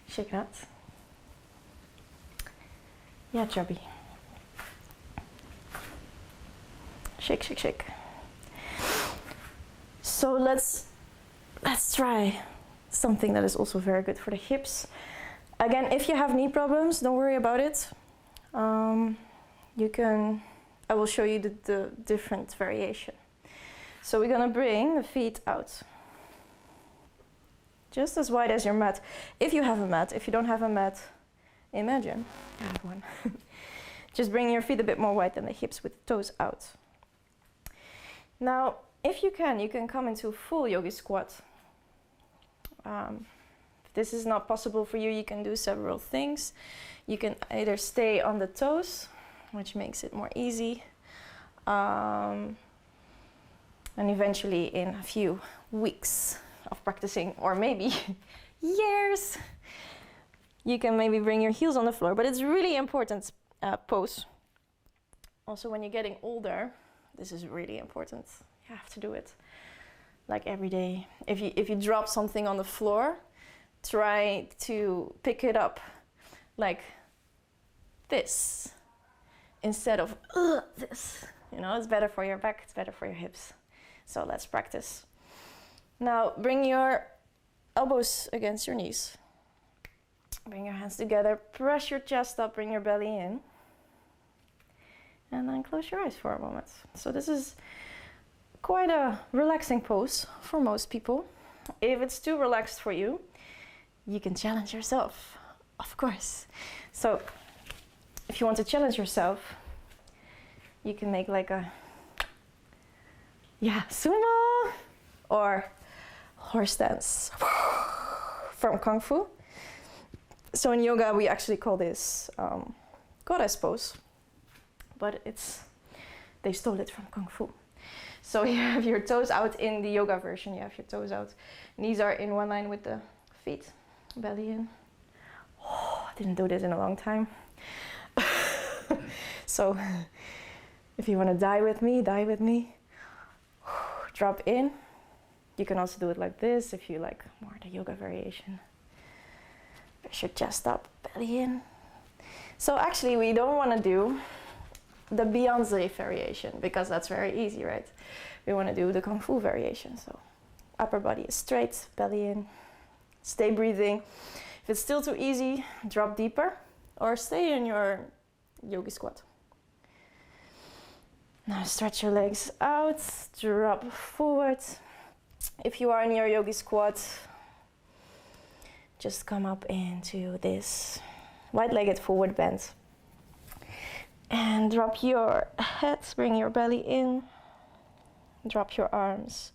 Speaker 1: Shake it out. Yeah, chubby. Shake, shake, shake. So let's try something that is also very good for the hips. Again, if you have knee problems, don't worry about it. I will show you the different variation. So we're gonna bring the feet out. just as wide as your mat. If you have a mat, if you don't have a mat, imagine you have one. Just bring your feet a bit more wide than the hips with the toes out. Now, if you can come into full yogi squat. If this is not possible for you, you can do several things. You can either stay on the toes, which makes it more easy. And eventually in a few weeks of practicing, or maybe years, you can maybe bring your heels on the floor. But it's really important pose. Also, when you're getting older, this is really important. You have to do it like every day. If you drop something on the floor, try to pick it up like this instead of this. You know, it's better for your back, it's better for your hips. So let's practice. Now bring your elbows against your knees. Bring your hands together, press your chest up, bring your belly in. And then close your eyes for a moment. So this is quite a relaxing pose for most people. If it's too relaxed for you, you can challenge yourself, of course. So if you want to challenge yourself, you can make like a sumo or horse dance from Kung Fu. So in yoga we actually call this goddess pose, but they stole it from Kung Fu. So you have your toes out in the yoga version, you have your toes out. Knees are in one line with the feet, belly in. Oh, I didn't do this in a long time. So if you want to die with me. Drop in. You can also do it like this if you like more the yoga variation. Press your chest up, belly in. So actually we don't want to do the Beyonce variation because that's very easy, right? We want to do the Kung Fu variation. So upper body is straight, belly in. Stay breathing. If it's still too easy, drop deeper or stay in your yogi squat. Now stretch your legs out, drop forward. If you are in your yogi squat, just come up into this wide-legged forward bend. And drop your head, bring your belly in, drop your arms.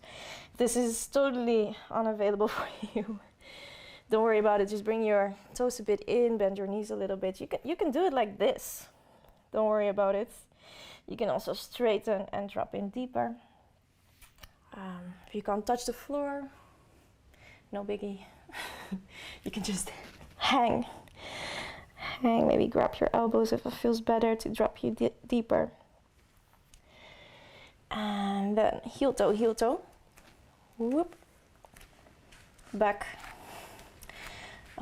Speaker 1: This is totally unavailable for you. Don't worry about it, just bring your toes a bit in, bend your knees a little bit. You can do it like this. Don't worry about it. You can also straighten and drop in deeper. If you can't touch the floor, no biggie. You can just hang, maybe grab your elbows if it feels better to drop you deeper. And then heel toe. Whoop. Back.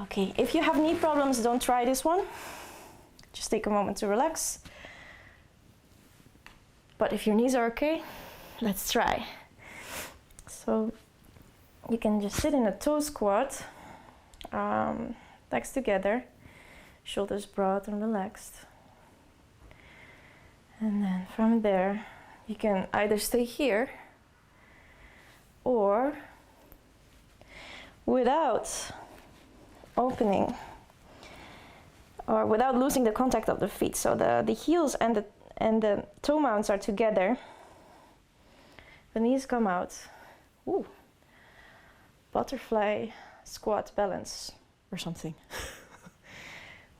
Speaker 1: Okay, if you have knee problems, don't try this one. Just take a moment to relax. But if your knees are okay, let's try. So you can just sit in a toe squat, legs together, shoulders broad and relaxed. And then from there, you can either stay here or without opening or without losing the contact of the feet. So the heels and the toe mounts are together. The knees come out. Ooh. Butterfly squat balance or something.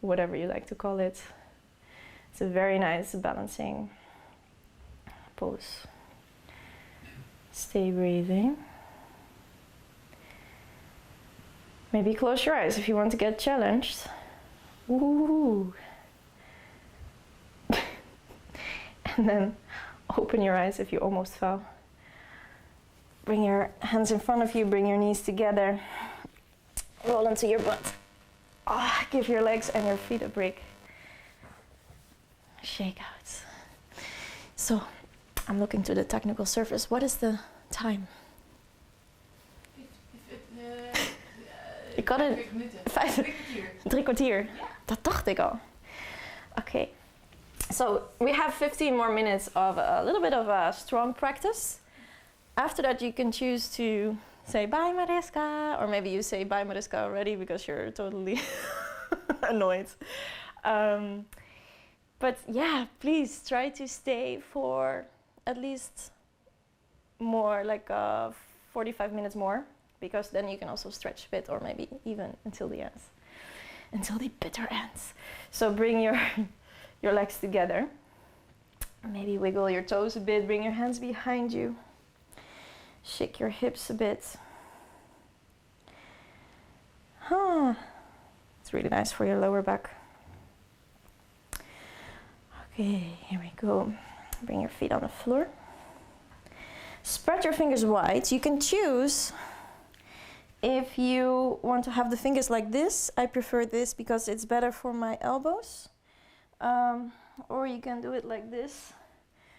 Speaker 1: Whatever you like to call it. It's a very nice balancing pose. Stay breathing. Maybe close your eyes if you want to get challenged. Ooh. And then open your eyes if you almost fell. Bring your hands in front of you, bring your knees together. Roll into your butt. Give your legs and your feet a break. Shake out. So, I'm looking to the technical surface. What is the time? Ik had het 3 kwartier. Dat dacht ik al. Okay. So we have 15 more minutes of a little bit of a strong practice. After that, you can choose to say bye Mariska, or maybe you say bye Mariska already because you're totally annoyed. But yeah, please try to stay for at least more, like 45 minutes more, because then you can also stretch a bit, or maybe even until the ends, until the bitter ends. So bring your legs together. Maybe wiggle your toes a bit, bring your hands behind you. Shake your hips a bit. It's really nice for your lower back. Okay, here we go. Bring your feet on the floor. Spread your fingers wide. You can choose if you want to have the fingers like this. I prefer this because it's better for my elbows. Or you can do it like this.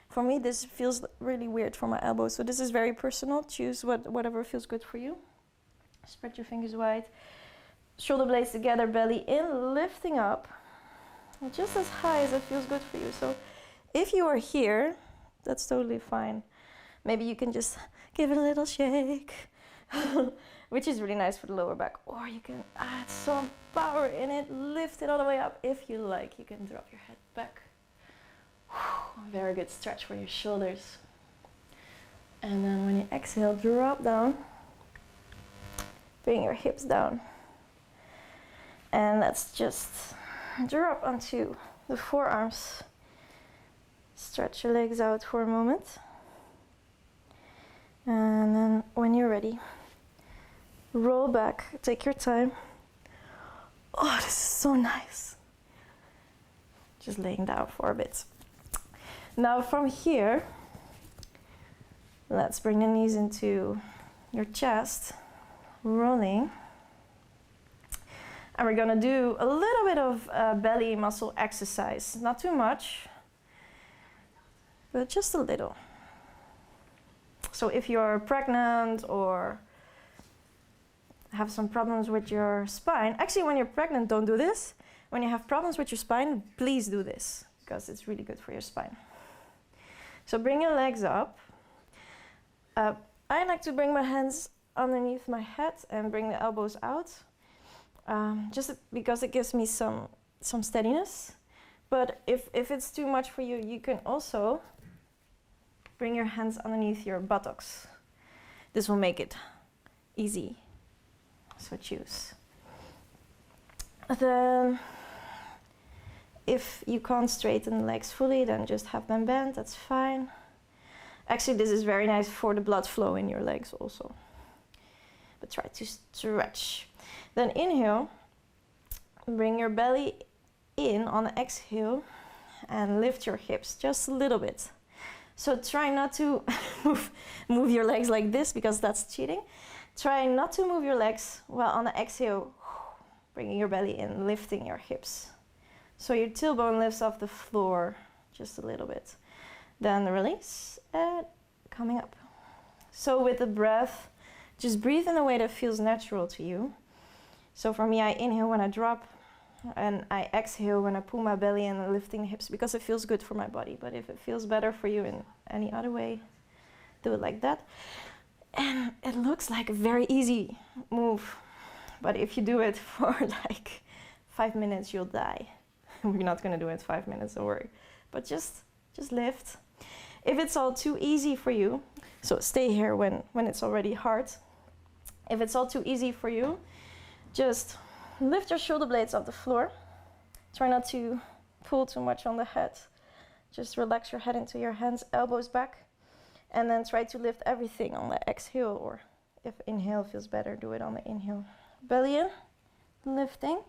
Speaker 1: For me, this feels really weird for my elbows, so this is very personal. Choose whatever feels good for you. Spread your fingers wide. Shoulder blades together, belly in, lifting up. Just as high as it feels good for you. So if you are here, that's totally fine. Maybe you can just give it a little shake, which is really nice for the lower back. Or you can add some power in it, lift it all the way up. If you like, you can drop your head back. Very good stretch for your shoulders. And then when you exhale, drop down. Bring your hips down. And let's just drop onto the forearms. Stretch your legs out for a moment. And then when you're ready, roll back, take your time. Oh, this is so nice. Just laying down for a bit. Now from here, let's bring the knees into your chest, rolling. And we're gonna do a little bit of belly muscle exercise. Not too much, but just a little. So if you're pregnant or have some problems with your spine, actually when you're pregnant, don't do this. When you have problems with your spine, please do this, because it's really good for your spine. So bring your legs up. I like to bring my hands underneath my head and bring the elbows out, just because it gives me some steadiness. But if it's too much for you, you can also bring your hands underneath your buttocks. This will make it easy. So choose. Then, if you can't straighten the legs fully, then just have them bent, that's fine. Actually, this is very nice for the blood flow in your legs also. But try to stretch. Then inhale, bring your belly in on the exhale and lift your hips just a little bit. So try not to move your legs like this, because that's cheating. Try not to move your legs while on the exhale, bringing your belly in, lifting your hips. So your tailbone lifts off the floor just a little bit. Then release and coming up. So with the breath, just breathe in a way that feels natural to you. So for me, I inhale when I drop, and I exhale when I pull my belly in and lifting the hips, because it feels good for my body. But if it feels better for you in any other way, do it like that. And it looks like a very easy move, but if you do it for like 5 minutes, you'll die. We're not gonna do it 5 minutes, don't worry. But just lift. If it's all too easy for you, so stay here when it's already hard. If it's all too easy for you, just lift your shoulder blades off the floor. Try not to pull too much on the head. Just relax your head into your hands, elbows back. And then try to lift everything on the exhale, or if inhale feels better, do it on the inhale. Belly in, lifting,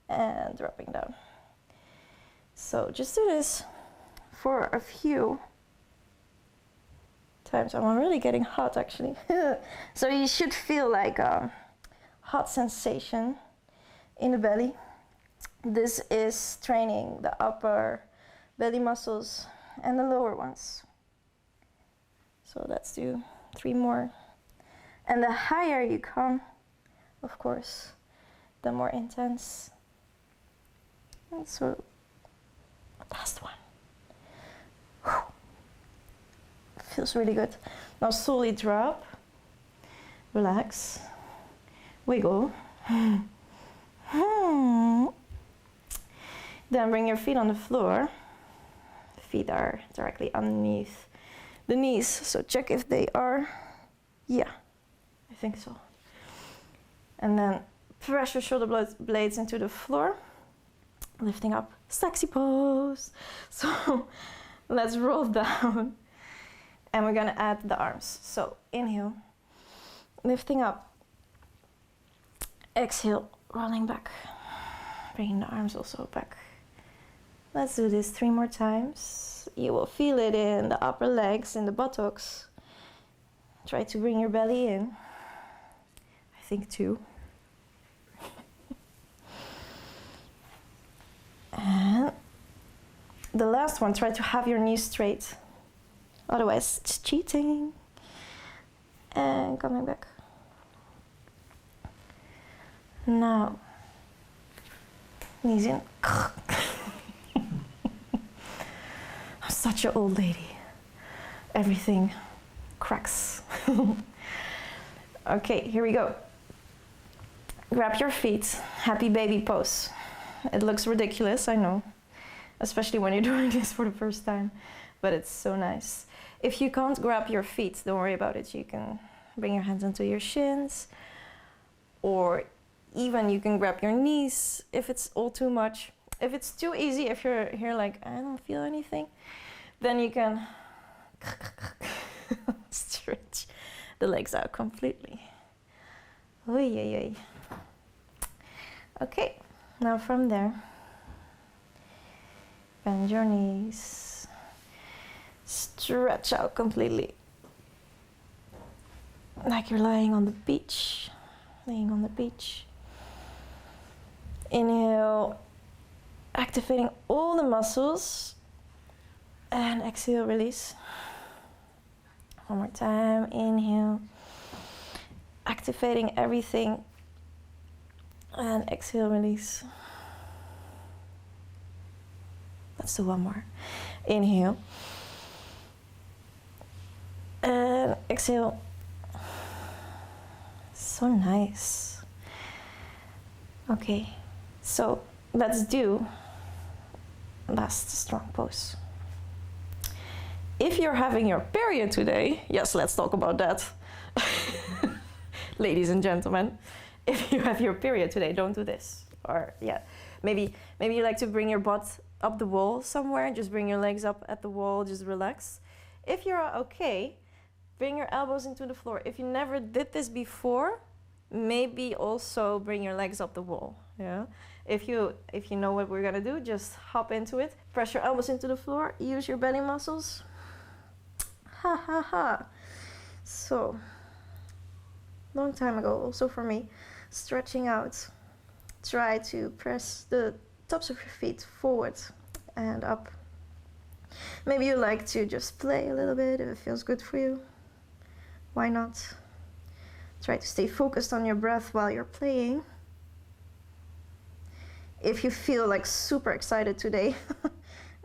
Speaker 1: and dropping down. So just do this for a few times. I'm really getting hot actually. So you should feel like a hot sensation in the belly. This is training the upper belly muscles and the lower ones. So let's do 3 more. And the higher you come, of course, the more intense. And so, last one. Whew. Feels really good. Now slowly drop. relax, wiggle. Then bring your feet on the floor. The feet are directly underneath the knees, so check if they are. Yeah, I think so. And then press your shoulder blades into the floor, lifting up, sexy pose. So let's roll down, and we're gonna add the arms. So inhale, lifting up, exhale, rolling back, bringing the arms also back. Let's do this 3 more times. You will feel it in the upper legs, in the buttocks. Try to bring your belly in. I think 2. And the last one, try to have your knees straight. Otherwise, it's cheating. And coming back. Now, knees in. I'm such an old lady. Everything cracks. Okay, here we go. Grab your feet, happy baby pose. It looks ridiculous, I know, especially when you're doing this for the first time, but it's so nice. If you can't grab your feet, don't worry about it. You can bring your hands onto your shins, or even you can grab your knees if it's all too much. If it's too easy, if you're here like, I don't feel anything, then you can stretch the legs out completely. Oy, oy, oy. Okay, now from there, bend your knees, stretch out completely, like you're lying on the beach, laying on the beach. Inhale, activating all the muscles, and exhale, release. One more time, inhale, activating everything, and exhale, release. Let's do one more. Inhale, and exhale. So nice. Okay, so let's do last strong pose. If you're having your period today, yes, let's talk about that. Ladies and gentlemen, if you have your period today, don't do this. Or yeah, maybe you like to bring your butt up the wall somewhere, just bring your legs up at the wall, just relax. If you're okay, bring your elbows into the floor. If you never did this before, maybe also bring your legs up the wall. Yeah. If you know what we're gonna do, just hop into it. Press your elbows into the floor, use your belly muscles. Ha ha ha. So, long time ago, also for me, stretching out. Try to press the tops of your feet forward and up. Maybe you like to just play a little bit if it feels good for you. Why not? Try to stay focused on your breath while you're playing. If you feel like super excited today,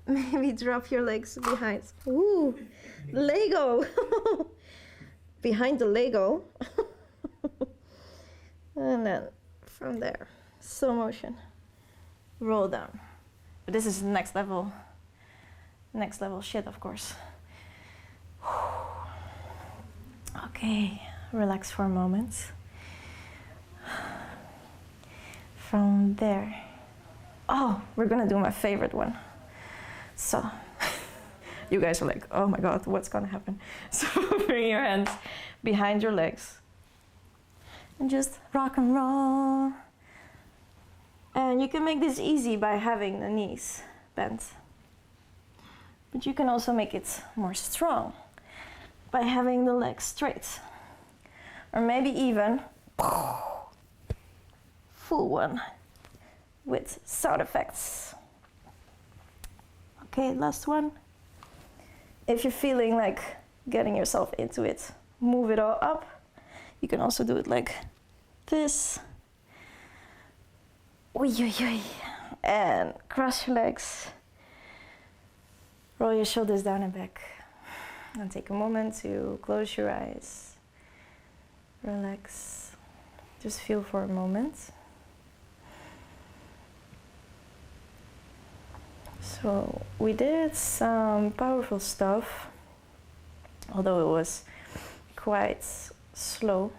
Speaker 1: maybe drop your legs behind. Ooh, Lego! Behind the Lego. And then from there, slow motion, roll down. But this is next level shit, of course. Okay, relax for a moment. From there, oh, we're gonna do my favorite one. So, you guys are like, oh my God, what's gonna happen? So bring your hands behind your legs and just rock and roll. And you can make this easy by having the knees bent. But you can also make it more strong by having the legs straight. Or maybe even full one with sound effects. Okay, last one. If you're feeling like getting yourself into it, move it all up. You can also do it like this. Oy, oy, oy. And cross your legs. Roll your shoulders down and back. And take a moment to close your eyes. relax. Just feel for a moment. So we did some powerful stuff, although it was quite slow.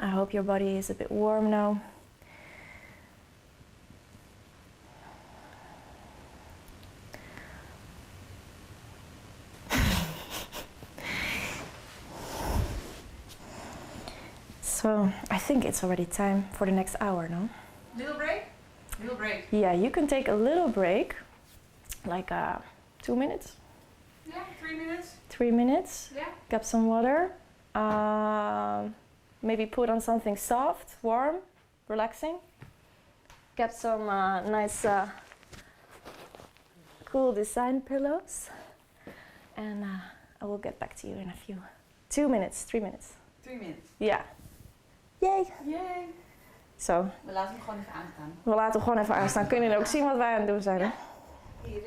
Speaker 1: I hope your body is a bit warm now. So I think it's already time for the next hour, no?
Speaker 2: Little break? Little break.
Speaker 1: Yeah, you can take a little break, like 2 minutes.
Speaker 2: Yeah, 3 minutes.
Speaker 1: 3 minutes.
Speaker 2: Yeah.
Speaker 1: Grab some water. Maybe put on something soft, warm, relaxing. Get some nice cool design pillows. And I will get back to you in a few. 2 minutes, 3 minutes.
Speaker 2: 3 minutes.
Speaker 1: Ja. Yay!
Speaker 2: Yay!
Speaker 1: Zo.
Speaker 2: We laten hem gewoon even aanstaan.
Speaker 1: We laten hem gewoon even aanstaan. Kunnen jullie ook zien wat wij aan het doen zijn? Hè?
Speaker 2: Hier,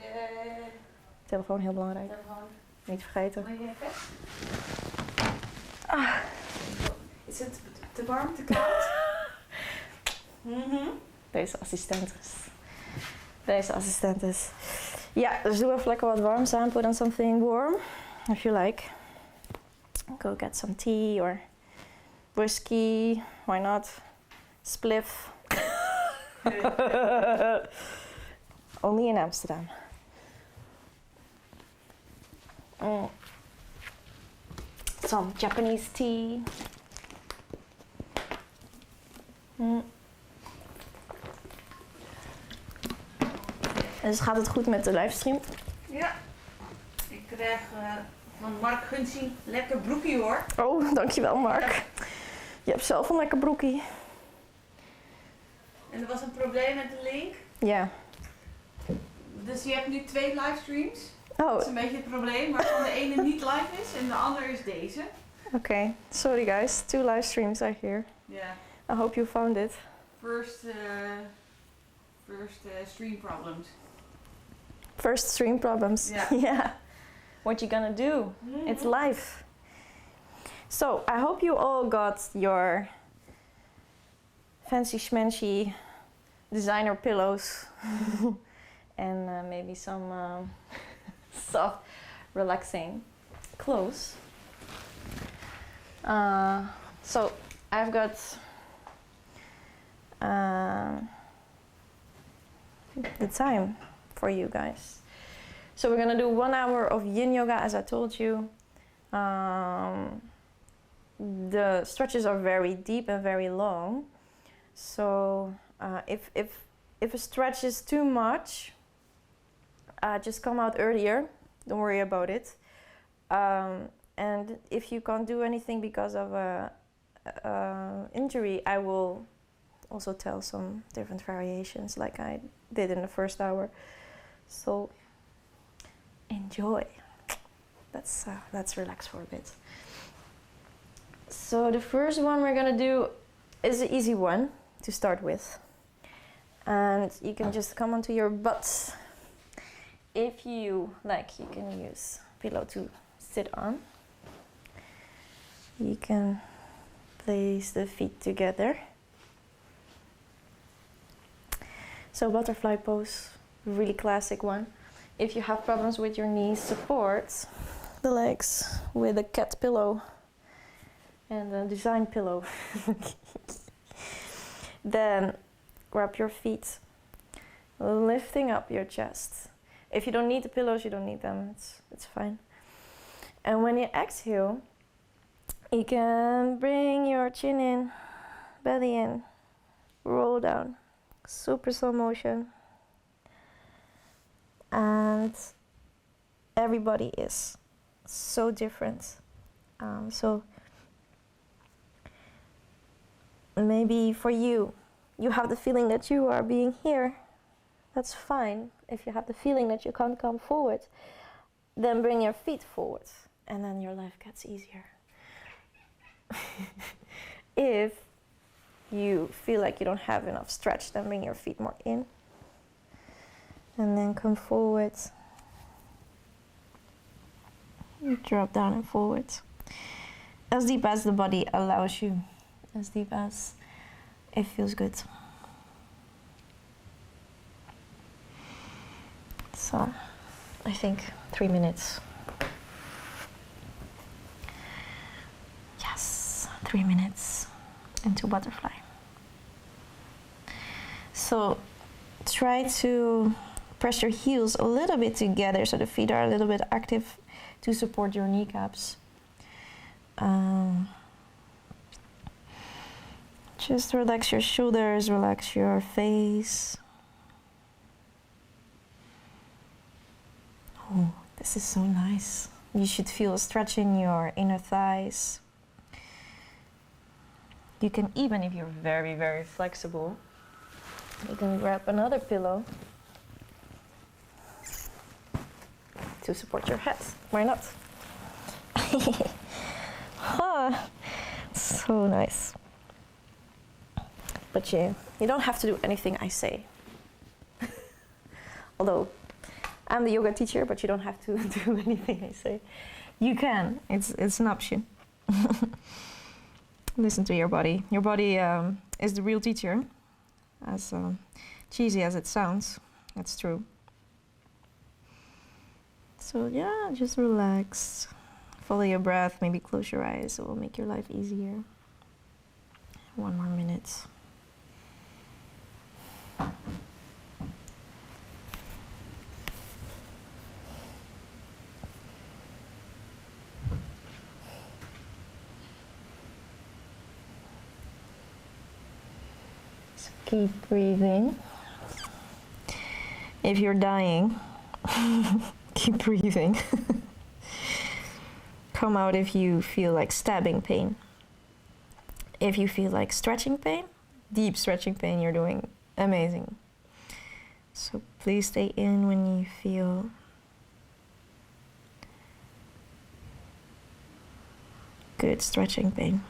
Speaker 1: Telefoon heel belangrijk.
Speaker 2: telefoon.
Speaker 1: Niet vergeten.
Speaker 2: Wil je even? Ah. Is het te warm, te koud?
Speaker 1: Deze assistent is. Ja, dus doe even lekker wat warms aan. Put on something warm, if you like. Go get some tea or whiskey. Why not? Spliff. Only in Amsterdam. Some Japanese tea. Dus gaat het goed met de livestream?
Speaker 2: Ja. Ik krijg van Mark Gunsing lekker broekie hoor.
Speaker 1: Oh, dankjewel Mark.
Speaker 2: Ja.
Speaker 1: Je hebt zelf een lekker broekie.
Speaker 2: En er was een probleem met de link.
Speaker 1: Ja.
Speaker 2: Dus je hebt nu 2 livestreams.
Speaker 1: Oh,
Speaker 2: Dat is een beetje het probleem, waarvan de ene niet live is en de andere is deze.
Speaker 1: okay. Sorry guys, 2 livestreams are here.
Speaker 2: Ja.
Speaker 1: I hope you found it.
Speaker 2: First stream problems.
Speaker 1: First stream problems.
Speaker 2: Yeah.
Speaker 1: Yeah. What you gonna do? It's live. So, I hope you all got your fancy schmancy designer pillows and maybe some soft, relaxing clothes. So, I've got the time for you guys. So we're gonna do 1 hour of Yin Yoga, as I told you. The stretches are very deep and very long. So if a stretch is too much, just come out earlier. Don't worry about it. And if you can't do anything because of a injury, I will also tell some different variations like I did in the first hour. So enjoy. Let's relax for a bit. So the first one we're gonna do is an easy one to start with. And you can just come onto your butts. If you like, you can use pillow to sit on. You can place the feet together. So butterfly pose, really classic one. If you have problems with your knees, support the legs with a cat pillow and a design pillow. Then grab your feet, lifting up your chest. If you don't need the pillows, you don't need them, it's fine. And when you exhale, you can bring your chin in, belly in, roll down, super slow motion. And everybody is so different. So maybe for you, you have the feeling that you are being here. That's fine. If you have the feeling that you can't come forward, then bring your feet forward and then your life gets easier. If you feel like you don't have enough stretch, then bring your feet more in. And then come forward. Drop down and forward. as deep as the body allows you, as deep as it feels good. So I think 3 minutes. Yes, 3 minutes into butterfly. So try to press your heels a little bit together so the feet are a little bit active to support your kneecaps. Just relax your shoulders, relax your face. Oh, this is so nice. You should feel a stretch in your inner thighs. You can, even if you're very, very flexible, you can grab another pillow to support your head. Why not? So nice. But you don't have to do anything I say. Although I'm the yoga teacher, but you don't have to do anything I say. You can. It's an option. Listen to your body. Your body is the real teacher. As cheesy as it sounds, that's true. So yeah, just relax. Follow your breath, maybe close your eyes. It will make your life easier. 1 more minute. So keep breathing. If you're dying, keep breathing. Come out if you feel like stabbing pain. If you feel like stretching pain, deep stretching pain, you're doing amazing. So please stay in when you feel good stretching pain.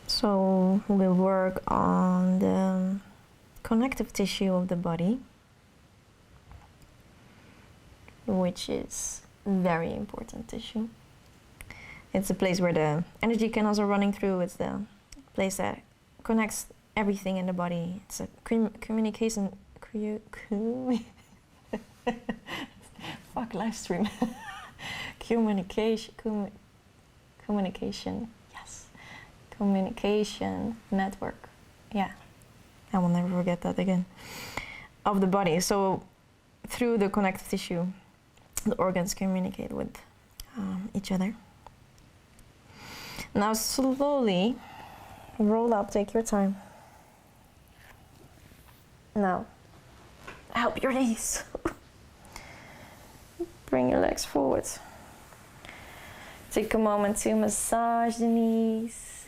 Speaker 1: So we'll work on the connective tissue of the body, which is very important tissue. It's a place where the energy canals are running through. It's the place that connects everything in the body. It's a communication. Fuck Livestream. Communication. Yes. Communication network. Yeah. I will never forget that again. Of the body. So through the connective tissue, the organs communicate with each other. Now slowly roll up, take your time. Now, help your knees. Bring your legs forward. Take a moment to massage the knees.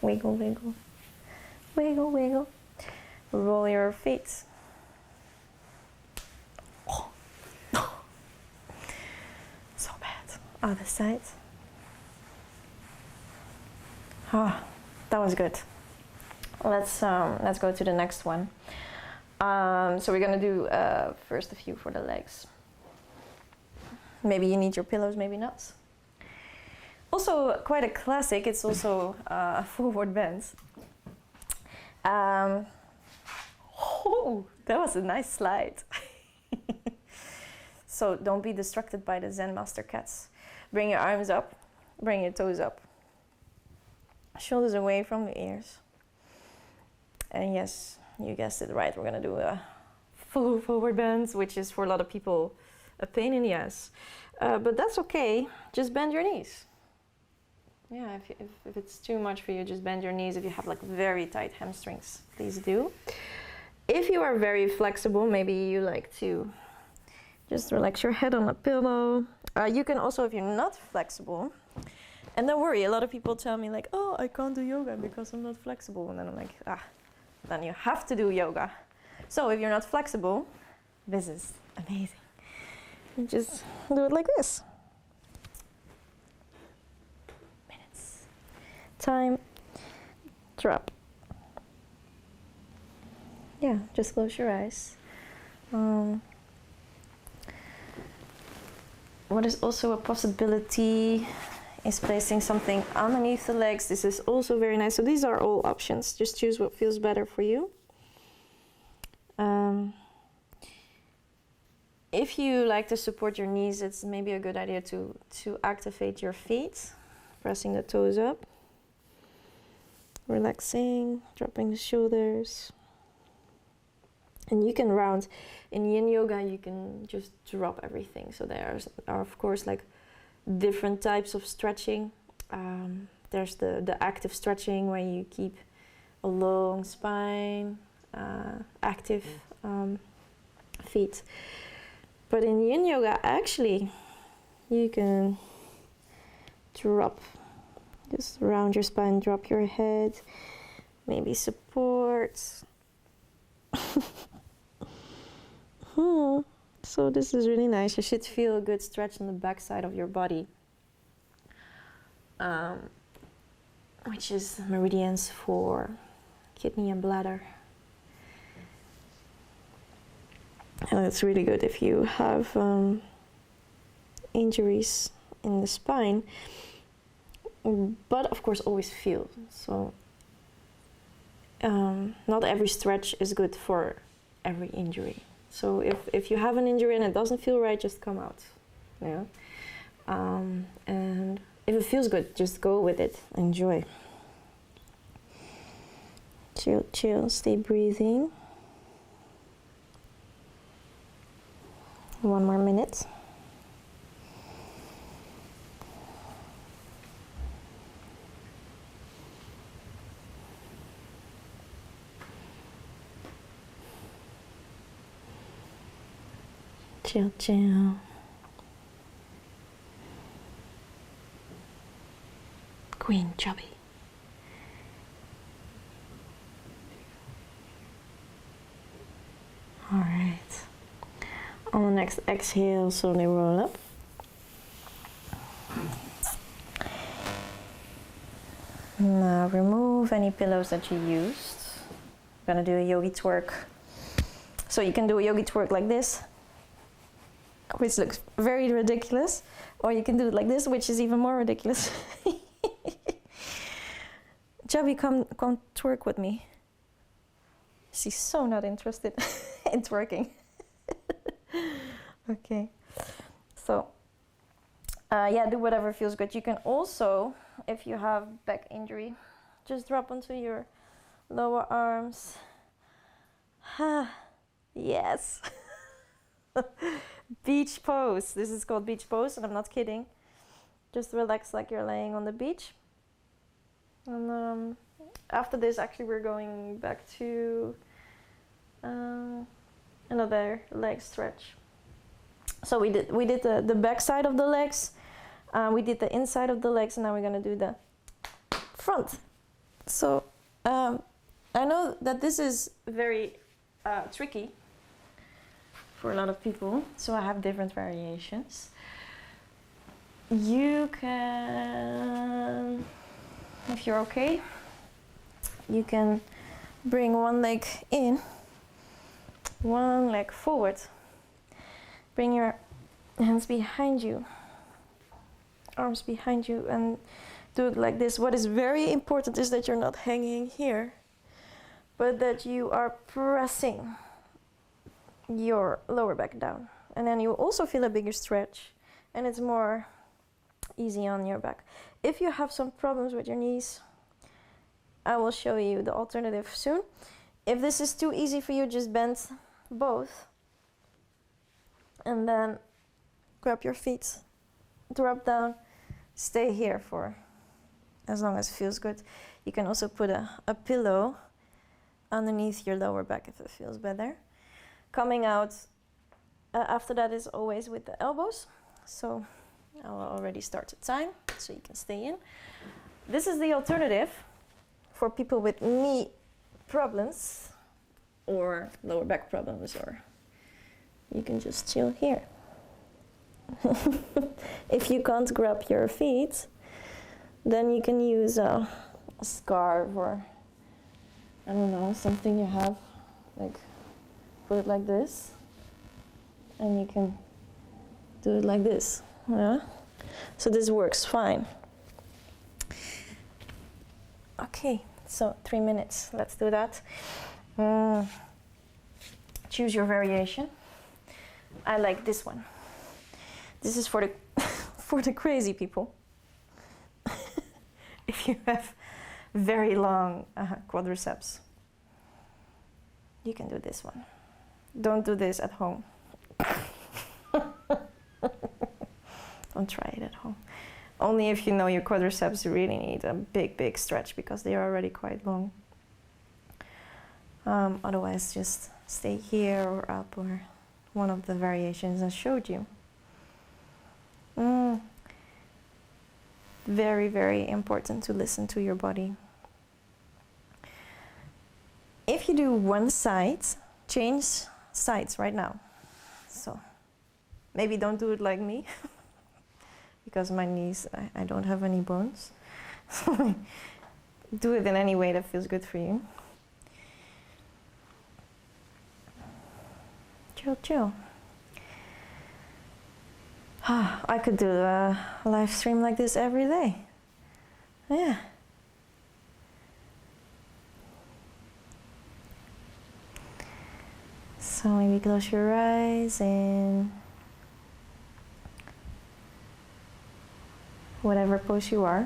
Speaker 1: Wiggle, wiggle. Wiggle, wiggle. Roll your feet. So bad. Other side. That was good. Let's go to the next one. So we're gonna do first a few for the legs. Maybe you need your pillows, maybe not. Also quite a classic. It's also a forward bend. Oh, that was a nice slide. So don't be distracted by the Zen master cats. Bring your arms up, bring your toes up. Shoulders away from the ears. And yes, you guessed it right, we're gonna do a full forward bend, which is for a lot of people a pain in the ass. But that's okay, just bend your knees. Yeah, if it's too much for you, just bend your knees. If you have like very tight hamstrings, please do. If you are very flexible, maybe you like to just relax your head on a pillow. You can also, if you're not flexible, and don't worry, a lot of people tell me like, oh, I can't do yoga because I'm not flexible. And then I'm like, then you have to do yoga. So if you're not flexible, this is amazing. You just do it like this. Minutes. Time. Drop. yeah, just close your eyes. What is also a possibility is placing something underneath the legs. This is also very nice. So these are all options. Just choose what feels better for you. If you like to support your knees, it's maybe a good idea to activate your feet, pressing the toes up, relaxing, dropping the shoulders. And you can round. In Yin Yoga, you can just drop everything. So there are, of course, like different types of stretching. There's the active stretching where you keep a long spine, active feet. But in Yin Yoga, actually, you can drop, just round your spine, drop your head, maybe support. So this is really nice. You should feel a good stretch on the back side of your body, which is meridians for kidney and bladder. And it's really good if you have injuries in the spine, but of course always feel. So not every stretch is good for every injury. So if you have an injury and it doesn't feel right, just come out. Yeah. And if it feels good, just go with it. Enjoy. Chill, chill, stay breathing. 1 more minute. Chill, chill. Queen Chubby. All right. On the next exhale, slowly roll up. Now remove any pillows that you used. I'm gonna do a yogi twerk. So you can do a yogi twerk like this, which looks very ridiculous, or you can do it like this, which is even more ridiculous. Chubby, come twerk with me. She's so not interested in twerking. Okay, so yeah, do whatever feels good. You can also, if you have back injury, just drop onto your lower arms. Yes. Beach pose. This is called beach pose, and I'm not kidding. Just relax like you're laying on the beach. And after this, actually, we're going back to another leg stretch. So we did the back side of the legs, we did the inside of the legs, and now we're gonna do the front. So I know that this is very tricky for a lot of people, so I have different variations. You can, if you're okay, you can bring one leg in, one leg forward. Bring your hands behind you, arms behind you, and do it like this. What is very important is that you're not hanging here, but that you are pressing your lower back down. And then you also feel a bigger stretch, and it's more easy on your back. If you have some problems with your knees, I will show you the alternative soon. If this is too easy for you, just bend both. And then grab your feet, drop down, stay here for as long as it feels good. You can also put a pillow underneath your lower back if it feels better. Coming out after that is always with the elbows. So I will already start the time so you can stay in. This is the alternative for people with knee problems or lower back problems, or you can just chill here. If you can't grab your feet, then you can use a scarf or, I don't know, something you have like put it like this, and you can do it like this. Yeah. So this works fine. Okay, so 3 minutes. Let's do that. Choose your variation. I like this one. This is for the for the crazy people. If you have very long quadriceps, you can do this one. Don't do this at home. Don't try it at home. Only if you know your quadriceps really need a big stretch, because they are already quite long. Otherwise, just stay here or up, or one of the variations I showed you. Very, very important to listen to your body. If you do one side, change sides right now. So maybe don't do it like me, because my knees, I don't have any bones. So do it in any way that feels good for you. Chill, chill. I could do a live stream like this every day. Yeah. So maybe close your eyes and whatever pose you are.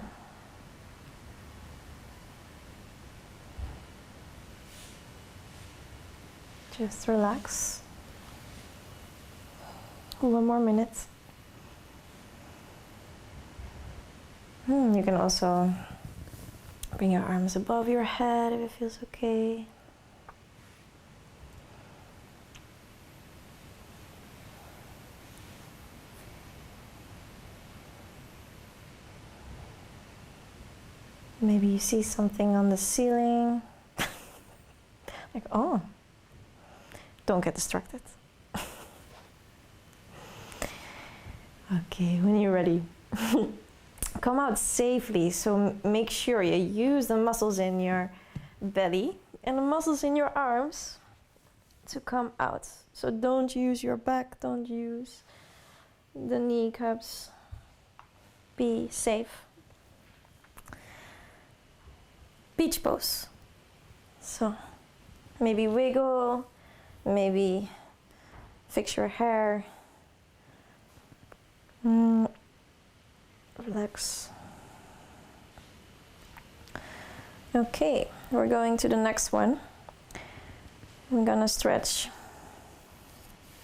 Speaker 1: Just relax. 1 more minute. You can also bring your arms above your head if it feels okay. Maybe you see something on the ceiling. Like, oh, don't get distracted. Okay, when you're ready, come out safely. So make sure you use the muscles in your belly and the muscles in your arms to come out. So don't use your back, don't use the kneecaps. Be safe. Beach pose. So maybe wiggle, maybe fix your hair. Relax. Okay, we're going to the next one. I'm gonna stretch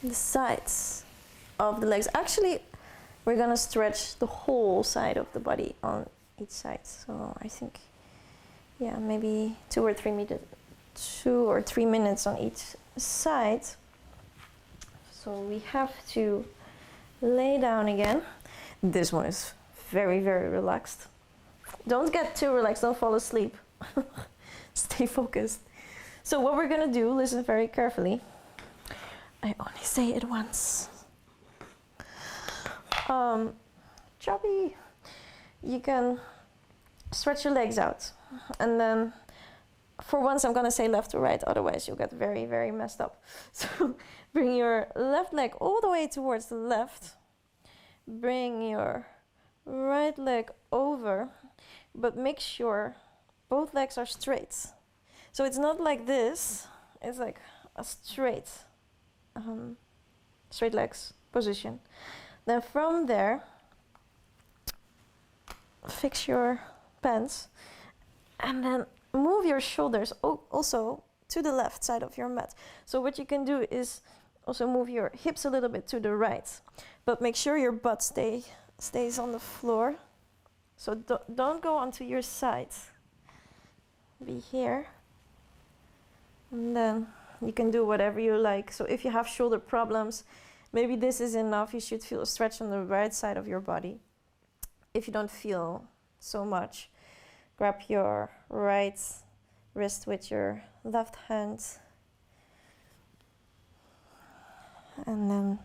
Speaker 1: the sides of the legs. Actually, we're gonna stretch the whole side of the body on each side. So I think, yeah, maybe 2 or 3 minutes on each side. So we have to lay down again. This one is very, very relaxed. Don't get too relaxed, don't fall asleep. Stay focused. So what we're gonna do, listen very carefully. I only say it once. Choppy. You can stretch your legs out. And then for once I'm gonna say left to right, otherwise you'll get very, very messed up. So bring your left leg all the way towards the left. Bring your right leg over, but make sure both legs are straight. So it's not like this, it's like a straight legs position. Then from there, fix your pants and then move your shoulders also to the left side of your mat. So what you can do is also move your hips a little bit to the right, but make sure your butt stays on the floor. So don't go onto your side. Be here. And then you can do whatever you like. So if you have shoulder problems, maybe this is enough. You should feel a stretch on the right side of your body. If you don't feel so much, grab your right wrist with your left hand and then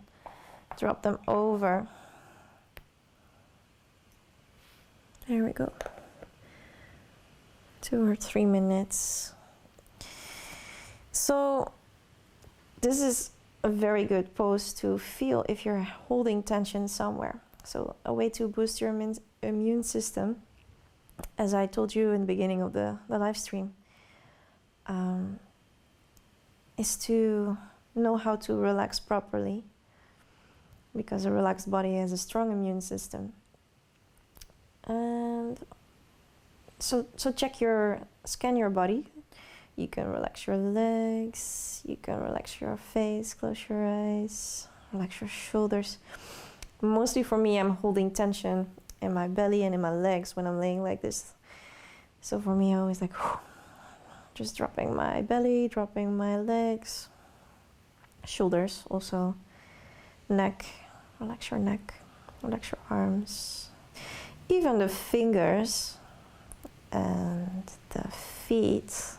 Speaker 1: drop them over. There we go. 2 or 3 minutes. So this is a very good pose to feel if you're holding tension somewhere. So a way to boost your immune system, as I told you in the beginning of the live stream, is to know how to relax properly, because a relaxed body has a strong immune system. And so scan your body. You can relax your legs, you can relax your face, close your eyes, relax your shoulders. Mostly for me, I'm holding tension in my belly and in my legs when I'm laying like this. So for me, I always like, just dropping my belly, dropping my legs, shoulders also, neck, relax your neck, relax your arms, even the fingers and the feet.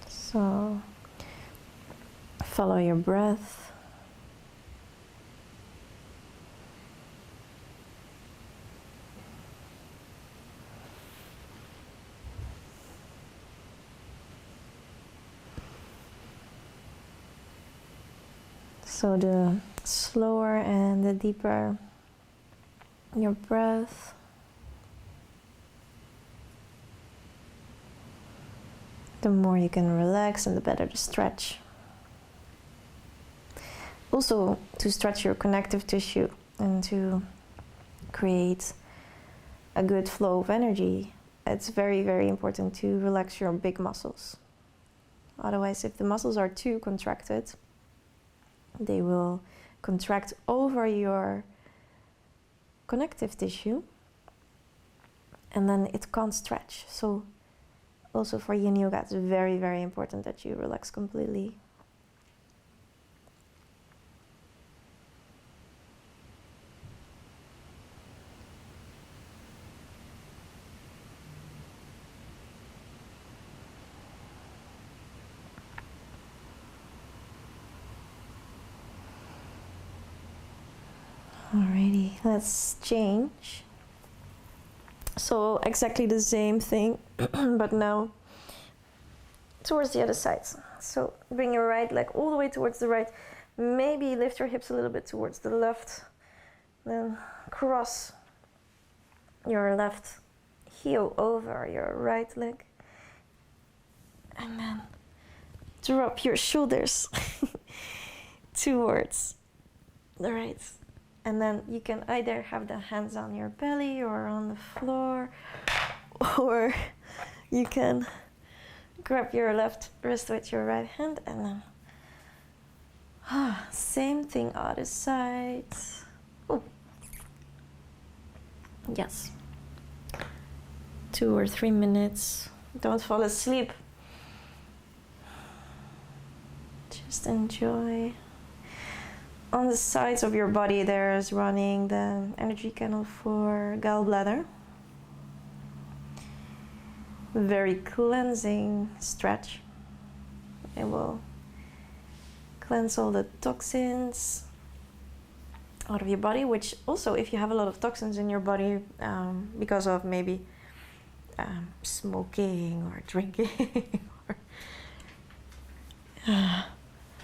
Speaker 1: So follow your breath. So the slower and the deeper your breath, the more you can relax and the better the stretch. Also, to stretch your connective tissue and to create a good flow of energy, it's very, very important to relax your big muscles. Otherwise, if the muscles are too contracted, they will contract over your connective tissue and then it can't stretch. So also for Yin Yoga, it's very, very important that you relax completely. Alrighty, let's change. So exactly the same thing, but now towards the other side. So bring your right leg all the way towards the right. Maybe lift your hips a little bit towards the left. Then cross your left heel over your right leg. And then drop your shoulders towards the right. And then you can either have the hands on your belly or on the floor, or you can grab your left wrist with your right hand and then same thing other side. Ooh. Yes. 2 or 3 minutes. Don't fall asleep. Just enjoy. On the sides of your body there's running the energy canal for gallbladder. Very cleansing stretch. It will cleanse all the toxins out of your body, which also if you have a lot of toxins in your body because of maybe smoking or drinking or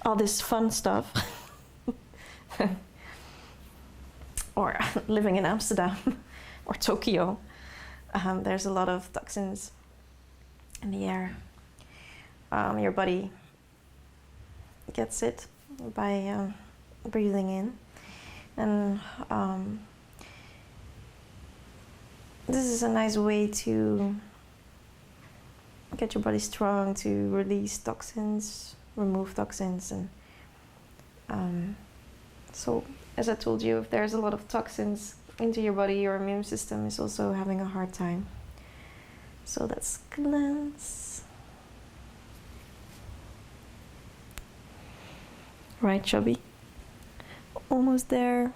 Speaker 1: all this fun stuff. Or living in Amsterdam or Tokyo, there's a lot of toxins in the air. Your body gets it by breathing in, and this is a nice way to get your body strong, to release toxins, remove toxins, and so, as I told you, if there's a lot of toxins into your body, your immune system is also having a hard time. So let's cleanse. Right, chubby. Almost there.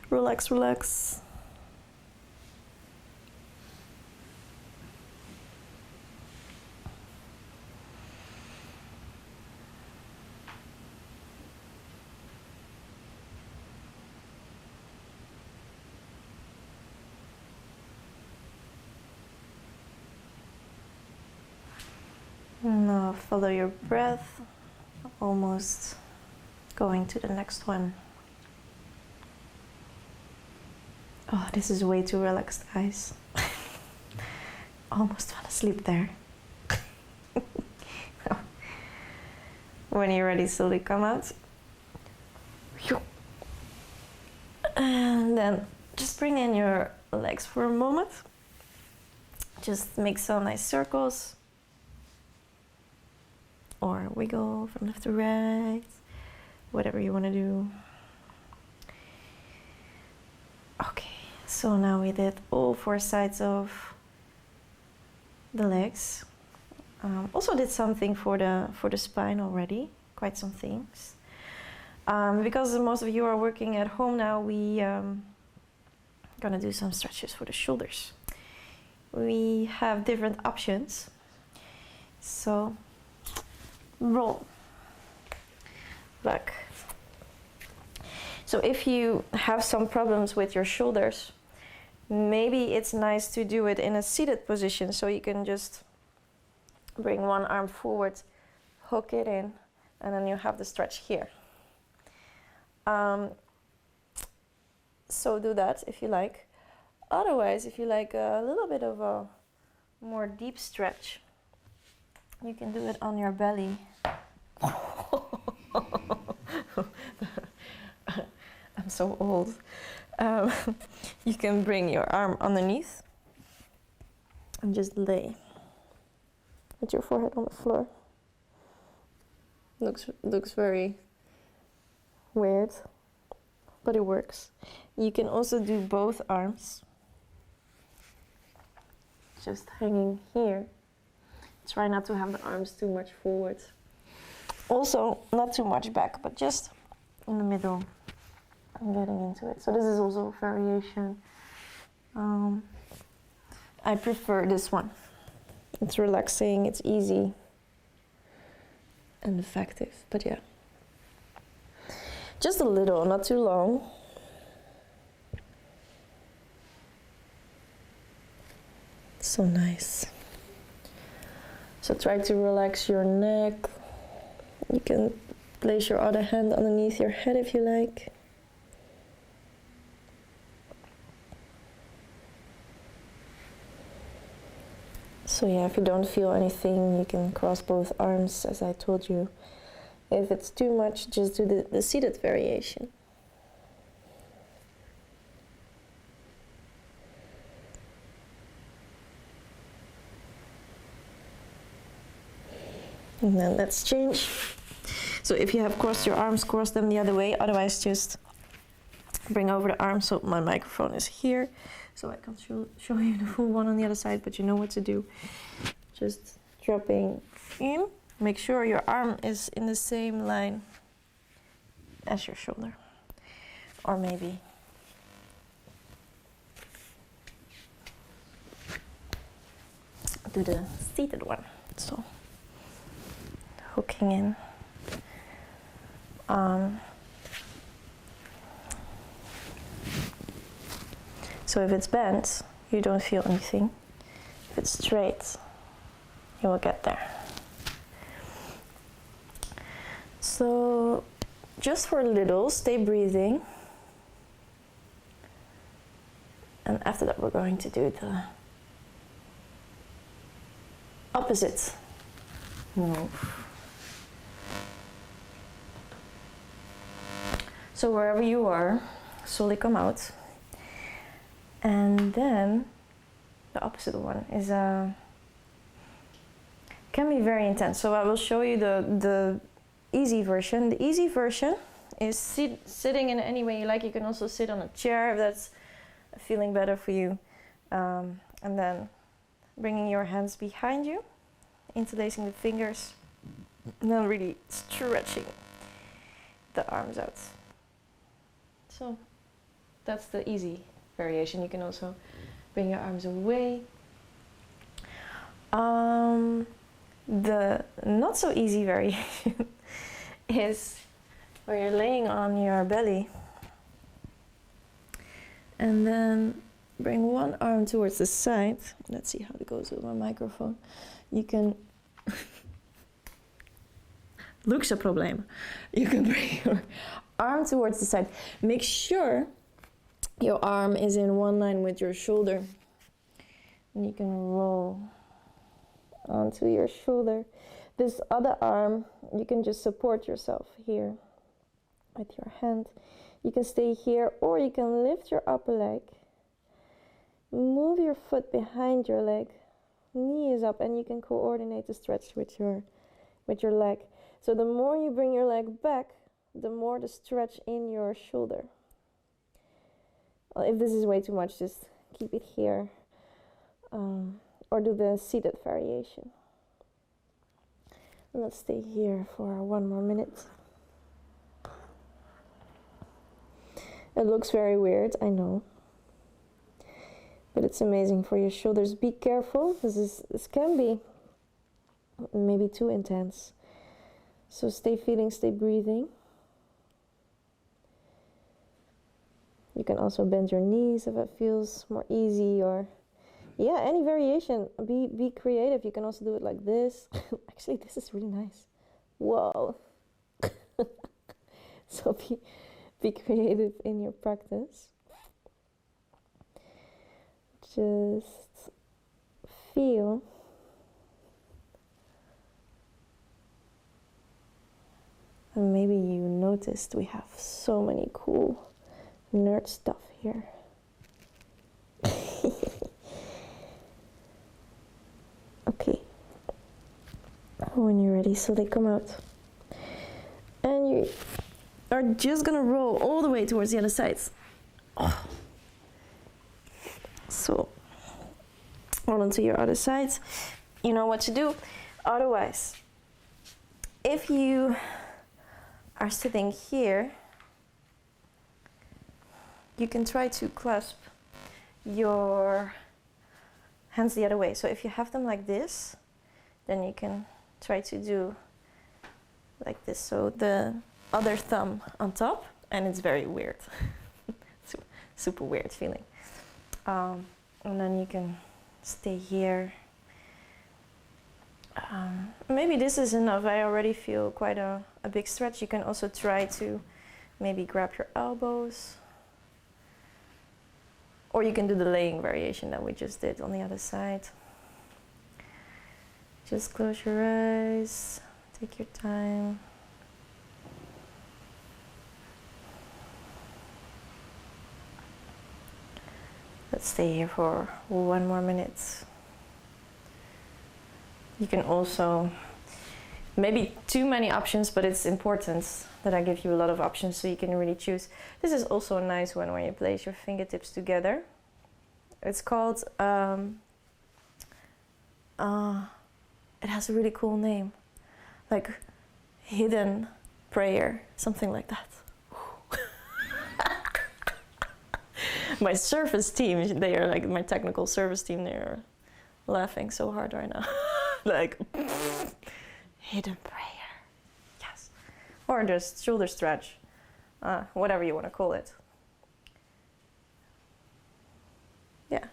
Speaker 1: Relax, relax. Now follow your breath, almost going to the next one. Oh, this is way too relaxed, guys. Almost fell asleep there. When you're ready, slowly come out. And then just bring in your legs for a moment. Just make some nice circles. Or wiggle from left to right. Whatever you want to do. Okay, so now we did all 4 sides of the legs. Also did something for the spine already, quite some things. Because most of you are working at home now, we gonna do some stretches for the shoulders. We have different options. So roll back. So if you have some problems with your shoulders, maybe it's nice to do it in a seated position, so you can just bring one arm forward, hook it in, and then you have the stretch here. So do that if you like. Otherwise, if you like a little bit of a more deep stretch, you can do it on your belly. I'm so old. You can bring your arm underneath and just lay with your forehead on the floor. Looks very weird, but it works. You can also do both arms, just hanging here. Try not to have the arms too much forward. Also, not too much back, but just in the middle. I'm getting into it. So this is also a variation. I prefer this one. It's relaxing, it's easy and effective, but yeah. Just a little, not too long. So nice. So try to relax your neck. You can place your other hand underneath your head if you like. So yeah, if you don't feel anything, you can cross both arms, as I told you. If it's too much, just do the seated variation. And then let's change. So if you have crossed your arms, cross them the other way. Otherwise, just bring over the arms. So my microphone is here, so I can show you the full one on the other side, but you know what to do. Just dropping in. Make sure your arm is in the same line as your shoulder. Or maybe do the seated one. So hooking in. So if it's bent, you don't feel anything. If it's straight, you will get there. So just for a little, stay breathing. And after that, we're going to do the opposite move. So wherever you are, slowly come out. And then the opposite one is can be very intense. So I will show you the easy version. The easy version is sitting in any way you like. You can also sit on a chair if that's feeling better for you. And then bringing your hands behind you, interlacing the fingers, and then really stretching the arms out. So that's the easy variation. You can also bring your arms away. The not so easy variation is where you're laying on your belly and then bring one arm towards the side. Let's see how it goes with my microphone. You can looks a problem. You can bring your arm towards the side. Make sure your arm is in one line with your shoulder. And you can roll onto your shoulder. This other arm, you can just support yourself here with your hand. You can stay here, or you can lift your upper leg. Move your foot behind your leg. Knee is up, and you can coordinate the stretch with your leg. So the more you bring your leg back, the more the stretch in your shoulder. Well, if this is way too much, just keep it here. Or do the seated variation. And let's stay here for 1 more minute. It looks very weird, I know. But it's amazing for your shoulders. Be careful, this can be maybe too intense. So stay breathing. You can also bend your knees if it feels more easy, or yeah, any variation. Be creative. You can also do it like this. Actually, this is really nice. Whoa. So be creative in your practice. Just feel. And maybe you noticed we have so many cool nerd stuff here. Okay. When you're ready, so they come out. And you are just gonna roll all the way towards the other side. Oh. So, roll onto your other side. You know what to do. Otherwise, if you are sitting here, you can try to clasp your hands the other way. So if you have them like this, then you can try to do like this. So the other thumb on top, and it's very weird. Super weird feeling. And then you can stay here. Maybe this is enough. I already feel quite a big stretch. You can also try to maybe grab your elbows. Or you can do the laying variation that we just did on the other side. Just close your eyes. Take your time. Let's stay here for 1 more minute. You can also, maybe too many options, but it's important that I give you a lot of options so you can really choose. This is also a nice one where you place your fingertips together. It's called, it has a really cool name, like hidden prayer, something like that. My service team, they are like my technical service team, they are laughing so hard right now. Like, hidden prayer, yes. Or just shoulder stretch, whatever you want to call it. Yeah.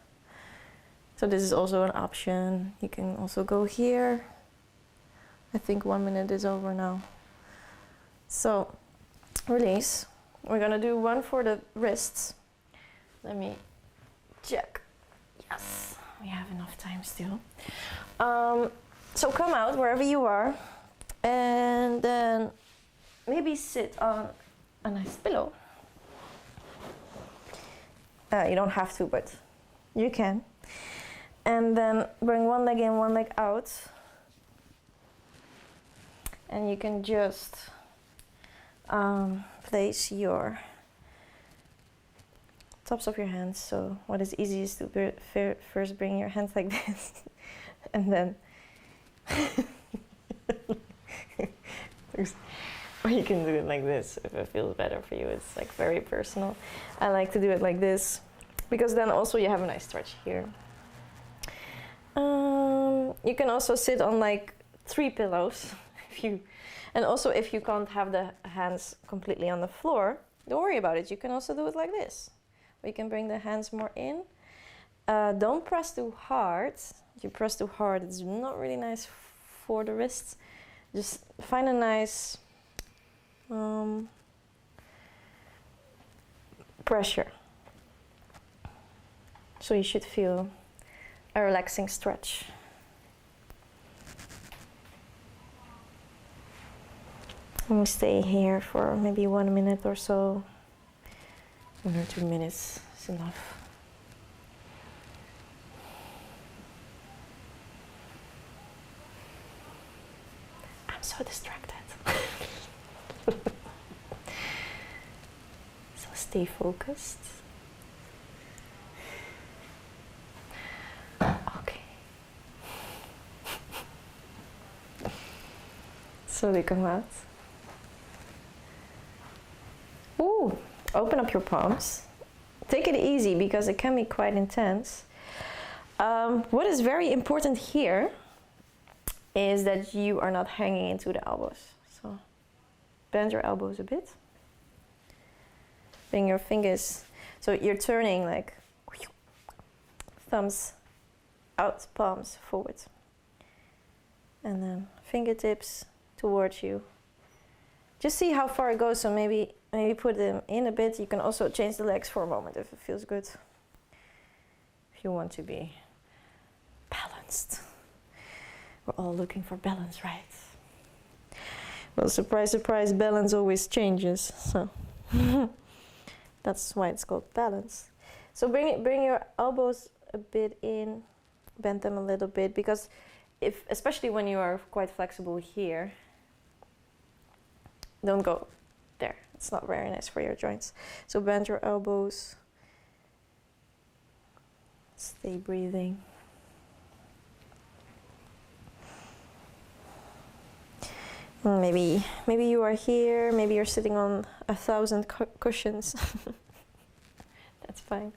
Speaker 1: So this is also an option. You can also go here. I think 1 minute is over now. So, release. We're gonna do one for the wrists. Let me check. Yes, we have enough time still. So come out wherever you are, and then maybe sit on a nice pillow. You don't have to, but you can. And then bring one leg in, one leg out. And you can just place your tops of your hands. So what is easiest to first bring your hands like this, and then or you can do it like this if it feels better for you. It's like very personal. I like to do it like this because then also you have a nice stretch here. You can also sit on like 3 pillows and also if you can't have the hands completely on the floor, don't worry about it. You can also do it like this. Or you can bring the hands more in. Don't press too hard. If you press too hard, it's not really nice for the wrists. Just find a nice pressure. So you should feel a relaxing stretch. And we stay here for maybe 1 minute or so. 1 or 2 minutes is enough. I'm so distracted. So stay focused. Okay. Slowly come out. Ooh, open up your palms. Take it easy because it can be quite intense. What is very important here is that you are not hanging into the elbows. So bend your elbows a bit. Bring your fingers, so you're turning like thumbs out, palms forward. And then fingertips towards you. Just see how far it goes, so maybe put them in a bit. You can also change the legs for a moment if it feels good. If you want to be balanced. We're all looking for balance, right? Well, surprise, surprise, balance always changes. So that's why it's called balance. So bring your elbows a bit in, bend them a little bit, because especially when you are quite flexible here, don't go there. It's not very nice for your joints. So bend your elbows. Stay breathing. Maybe you are here, maybe you're sitting on 1,000 cushions. That's fine.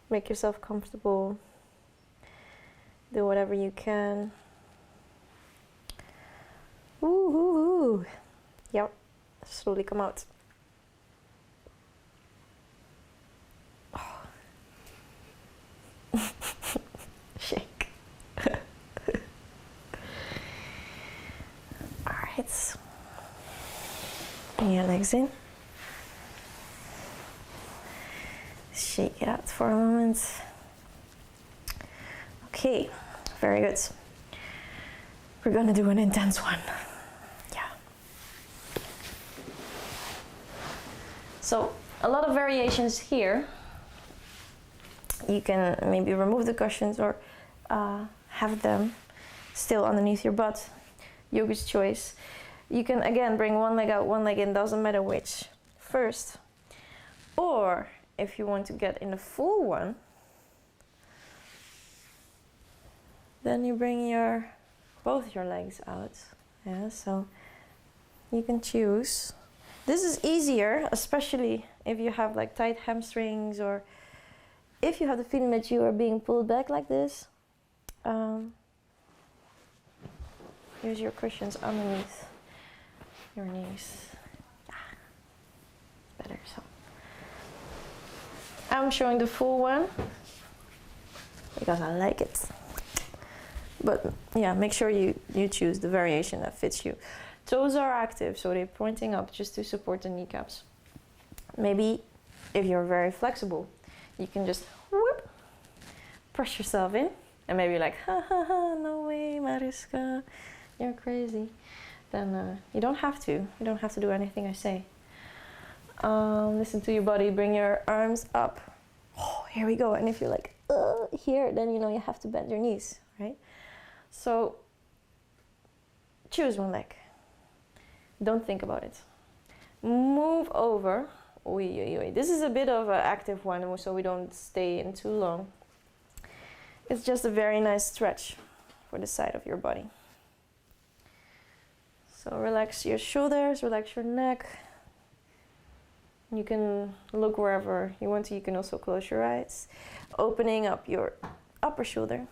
Speaker 1: Make yourself comfortable. Do whatever you can. Ooh. Yep. Slowly come out. Oh. Shake. Alright. Bring your legs in. Shake it out for a moment. Okay, very good. We're gonna do an intense one. So a lot of variations here. You can maybe remove the cushions or have them still underneath your butt. Yogi's choice. You can again bring one leg out, one leg in, doesn't matter which first. Or if you want to get in a full one, then you bring both your legs out. Yeah, so you can choose. This is easier, especially if you have like tight hamstrings or if you have the feeling that you are being pulled back like this. Use your cushions underneath your knees. Better so. I'm showing the full one because I like it. But yeah, make sure you choose the variation that fits you. Toes are active, so they're pointing up just to support the kneecaps. Maybe if you're very flexible, you can just whoop, press yourself in, and maybe like, ha ha ha, no way, Mariska, you're crazy. Then you don't have to. You don't have to do anything I say. Listen to your body, bring your arms up. Oh, here we go. And if you're like, here, then you know you have to bend your knees, right? So choose one leg. Don't think about it. Move over. This is a bit of an active one, so we don't stay in too long. It's just a very nice stretch for the side of your body. So relax your shoulders, relax your neck. You can look wherever you want to. You can also close your eyes, opening up your upper shoulder.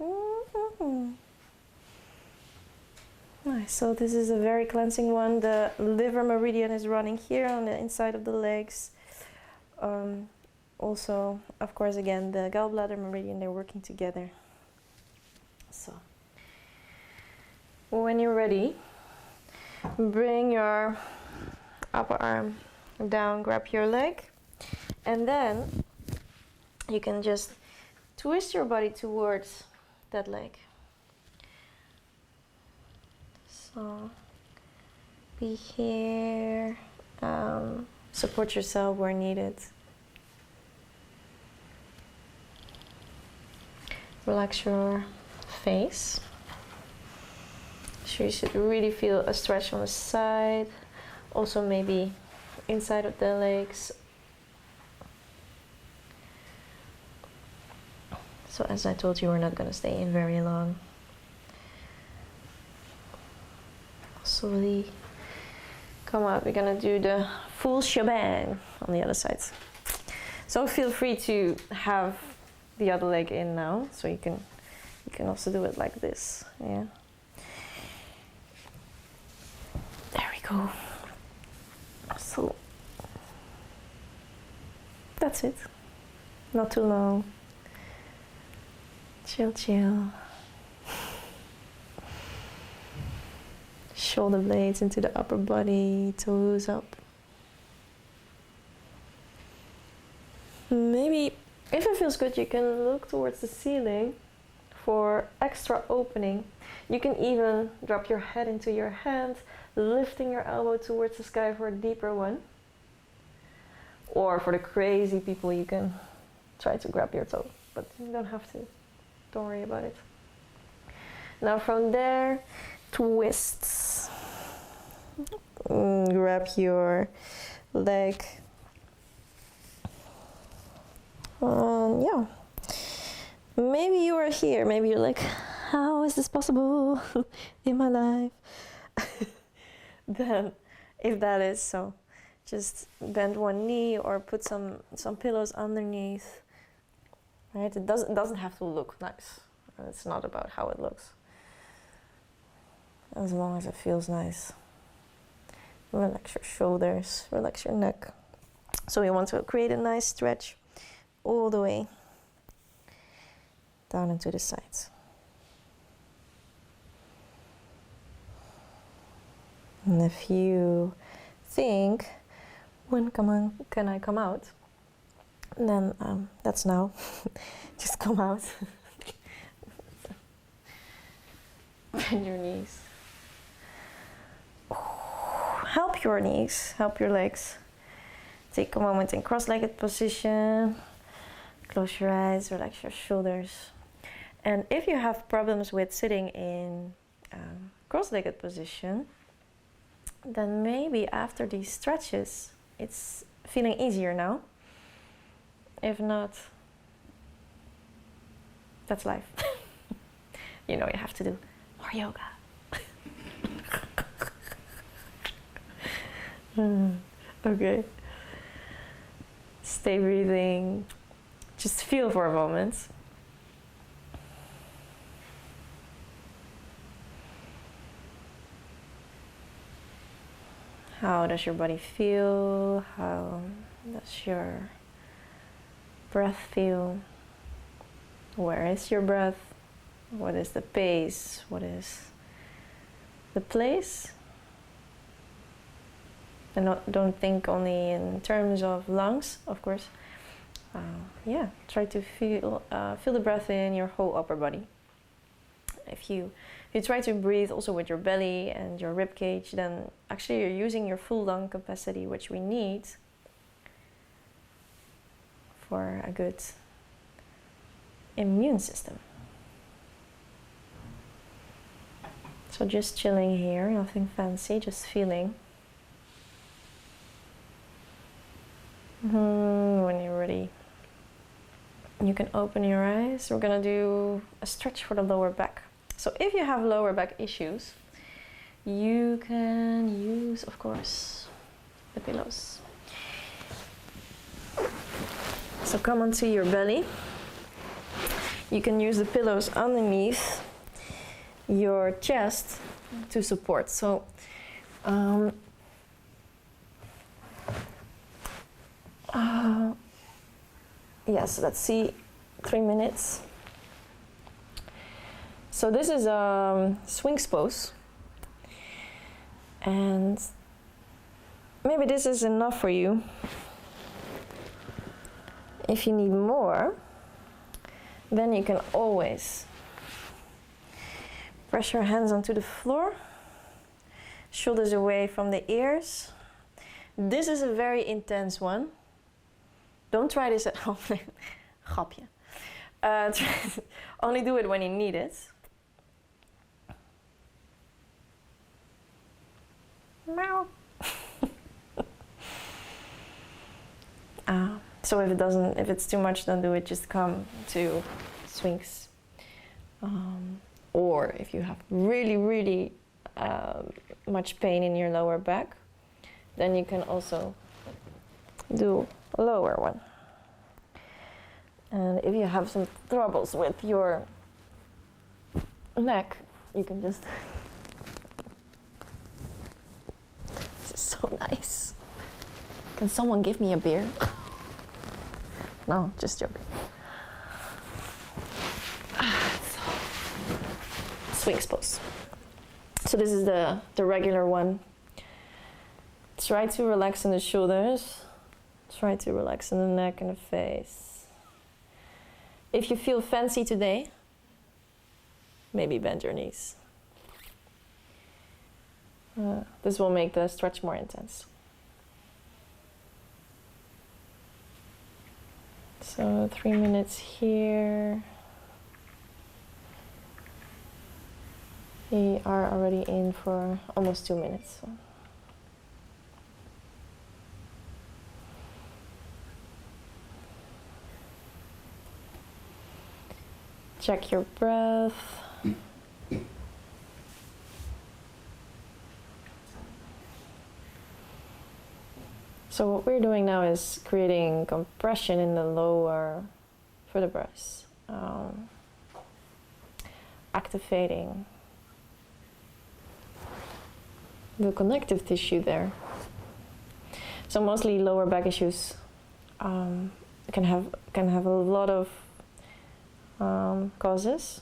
Speaker 1: Mm-hmm. Nice. So this is a very cleansing one. The liver meridian is running here on the inside of the legs. Also, of course, again, the gallbladder meridian, they're working together. So, when you're ready, bring your upper arm down, grab your leg, and then you can just twist your body towards that leg. So be here, support yourself where needed. Relax your face. So you should really feel a stretch on the side, also maybe inside of the legs. So as I told you, we're not going to stay in very long. Slowly come up. We're going to do the full shebang on the other side. So feel free to have the other leg in now. So you can also do it like this. Yeah. There we go. So that's it. Not too long. Chill, chill. Shoulder blades into the upper body, toes up. Maybe, if it feels good, you can look towards the ceiling for extra opening. You can even drop your head into your hand, lifting your elbow towards the sky for a deeper one. Or for the crazy people, you can try to grab your toe, but you don't have to. Don't worry about it. Now from there, twists. Grab your leg. Yeah. Maybe you are here. Maybe you're like, how is this possible in my life? Then, if that is so, just bend one knee or put some pillows underneath. Right? It doesn't have to look nice. It's not about how it looks. As long as it feels nice. Relax your shoulders, relax your neck. So we want to create a nice stretch all the way down into the sides. And if you think, when can I come out? Then that's now. Just come out. Bend your knees. Help your knees, help your legs. Take a moment in cross-legged position. Close your eyes, relax your shoulders. And if you have problems with sitting in cross-legged position, then maybe after these stretches, it's feeling easier now. If not, that's life. You know you have to do more yoga. Okay. Stay breathing. Just feel for a moment. How does your body feel? How does your breath feel? Where is your breath? What is the pace? What is the place? And don't think only in terms of lungs, of course. Yeah, try to feel the breath in your whole upper body. If you try to breathe also with your belly and your rib cage, then actually you're using your full lung capacity, which we need for a good immune system. So just chilling here, nothing fancy, just feeling. When you're ready, you can open your eyes. We're gonna do a stretch for the lower back. So if you have lower back issues, you can use, of course, the pillows. So come onto your belly. You can use the pillows underneath your chest to support. So yes, let's see, 3 minutes. So this is swings pose. And maybe this is enough for you. If you need more, then you can always press your hands onto the floor, shoulders away from the ears. This is a very intense one. Don't try this at home. Grapje. Only do it when you need it. Meow. So if it's too much, don't do it. Just come to swings. Or if you have really, really much pain in your lower back, then you can also do a lower one. And if you have some troubles with your neck, you can just... This is so nice. Can someone give me a beer? No, just joking. Swings pose. So this is the regular one. Try to relax in the shoulders. Try to relax in the neck and the face. If you feel fancy today, maybe bend your knees. This will make the stretch more intense. So 3 minutes here. We are already in for almost 2 minutes. So. Check your breath. So what we're doing now is creating compression in the lower vertebrae, activating the connective tissue there. So mostly lower back issues can have a lot of causes.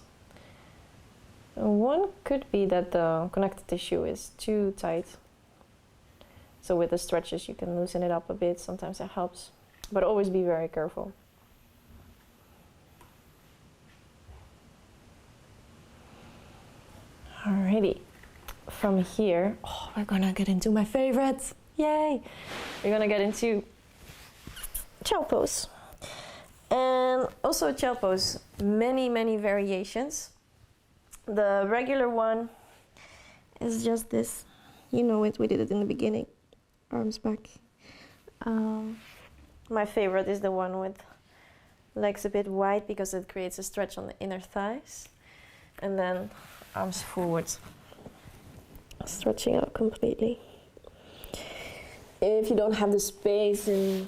Speaker 1: One could be that the connective tissue is too tight. So with the stretches you can loosen it up a bit, sometimes it helps. But always be very careful. Alrighty, from here, we're gonna get into my favorite, yay! We're gonna get into child pose. And also child pose, many variations. The regular one is just this, you know it, we did it in the beginning. Arms back. My favorite is the one with legs a bit wide because it creates a stretch on the inner thighs. And then arms forward, stretching out completely. If you don't have the space in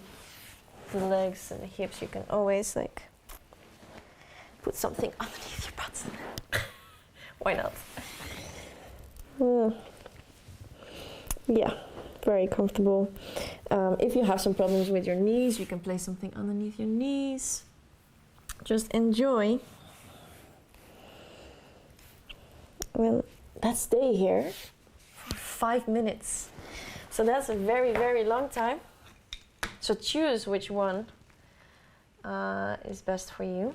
Speaker 1: the legs and the hips, you can always like put something underneath your butt. Why not? Yeah. Very comfortable. If you have some problems with your knees, you can place something underneath your knees. Just enjoy. Well, let's stay here for 5 minutes. So that's a very long time. So choose which one is best for you.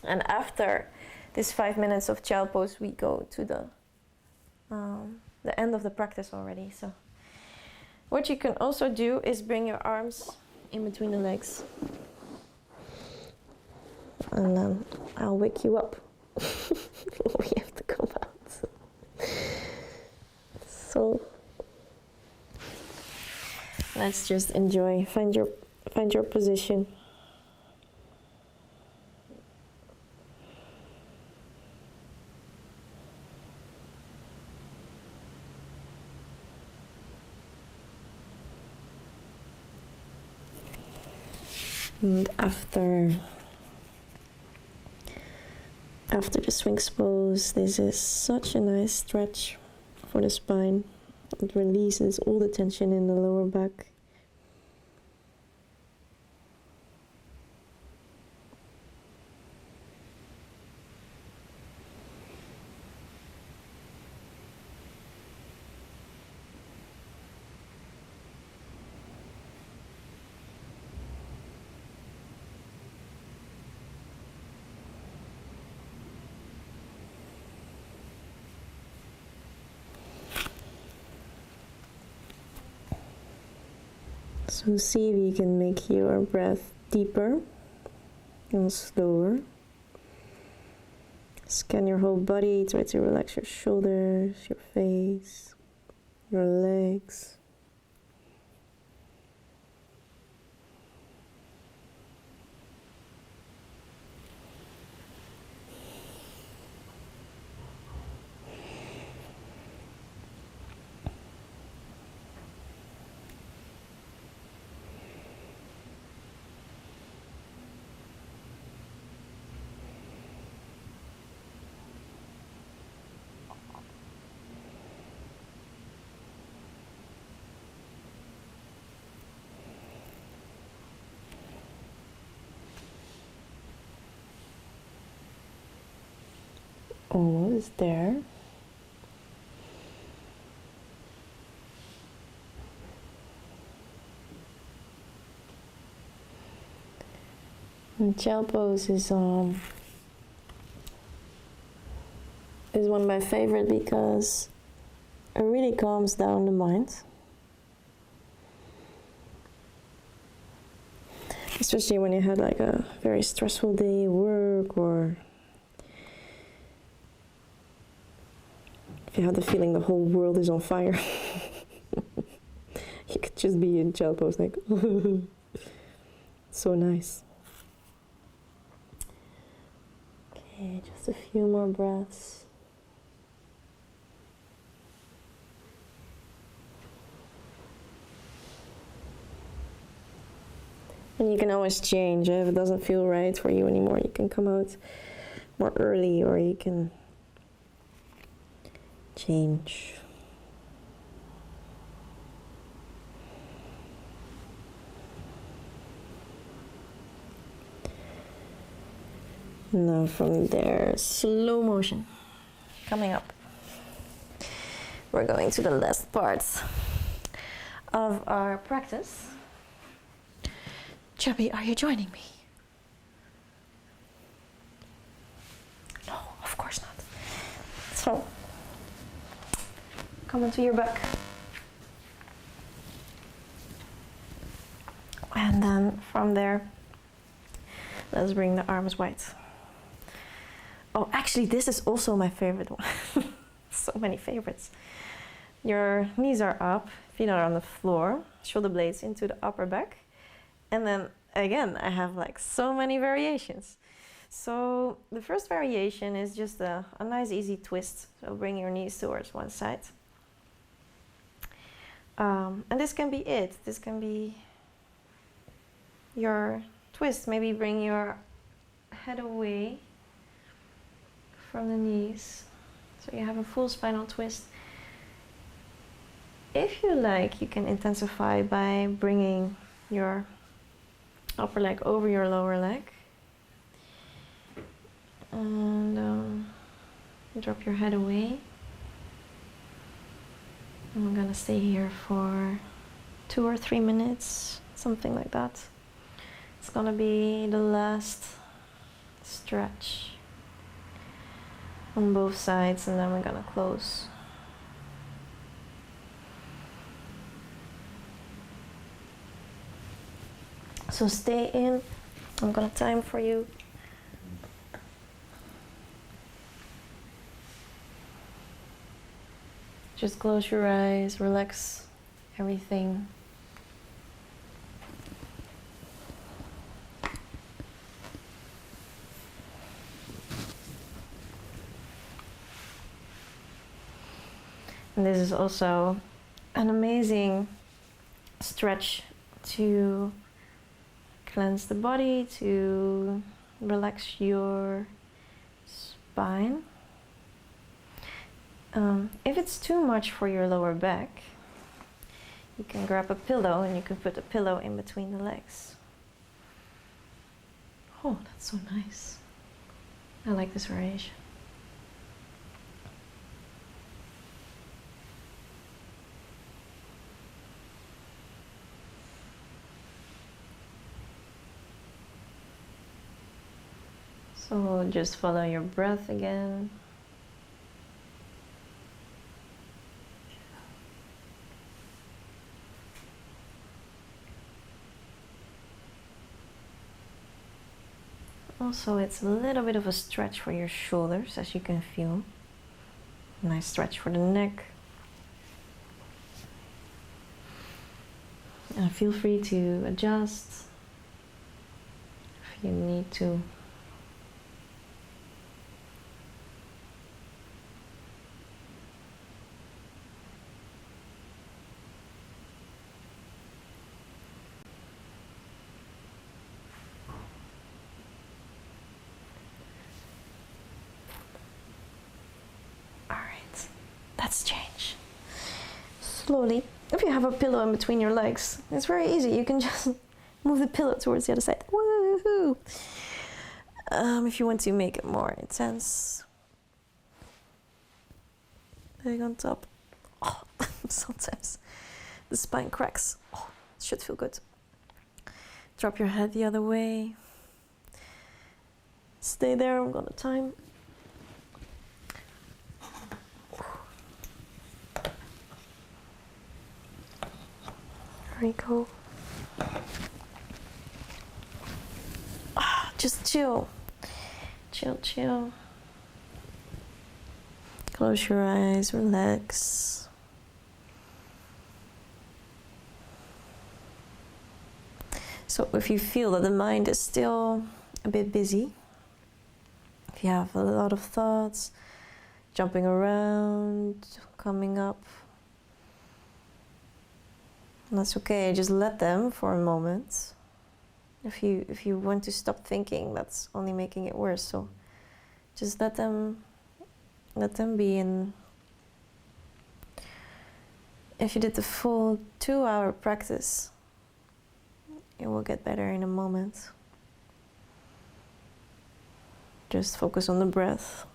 Speaker 1: And after this 5 minutes of child pose, we go to the end of the practice already. So what you can also do is bring your arms in between the legs, and then I'll wake you up. We have to come out. So let's just enjoy. Find your position. And after the swings pose, this is such a nice stretch for the spine. It releases all the tension in the lower back. So see if you can make your breath deeper and slower. Scan your whole body, try to relax your shoulders, your face, your legs. Almost there. And child pose is one of my favorite because it really calms down the mind. Especially when you had like a very stressful day at work, or if you have the feeling the whole world is on fire. You could just be in child pose like so nice. Okay, just a few more breaths. And you can always change. If it doesn't feel right for you anymore, you can come out more early, or you can change. Now from there, slow motion coming up. We're going to the last part of our practice. Chubby, are you joining me? No, of course not. So, come onto your back. And then from there, let's bring the arms wide. Oh, actually, this is also my favorite one. So many favorites. Your knees are up, feet are on the floor, shoulder blades into the upper back. And then again, I have like so many variations. So the first variation is just a nice easy twist. So bring your knees towards one side. And this can be it. This can be your twist. Maybe bring your head away from the knees. So you have a full spinal twist. If you like, you can intensify by bringing your upper leg over your lower leg. And drop your head away. And I'm gonna stay here for 2 or 3 minutes, something like that. It's gonna be the last stretch on both sides, and then we're gonna close. So stay in. I'm gonna time for you. Just close your eyes, relax everything. And this is also an amazing stretch to cleanse the body, to relax your spine. If it's too much for your lower back, you can grab a pillow and you can put a pillow in between the legs. Oh, that's so nice. I like this variation. So just follow your breath again. Also, it's a little bit of a stretch for your shoulders, as you can feel. Nice stretch for the neck. And feel free to adjust if you need to. Let's change. Slowly. If you have a pillow in between your legs, it's very easy. You can just move the pillow towards the other side. Woohoo! If you want to make it more intense, leg on top. Oh, sometimes the spine cracks. Oh, it should feel good. Drop your head the other way. Stay there. I'm gonna time. There we go. Just chill. Chill. Close your eyes, relax. So if you feel that the mind is still a bit busy, if you have a lot of thoughts jumping around, coming up, that's okay, just let them for a moment. If you want to stop thinking, that's only making it worse. So just let them be. And if you did the full 2-hour practice, it will get better in a moment. Just focus on the breath.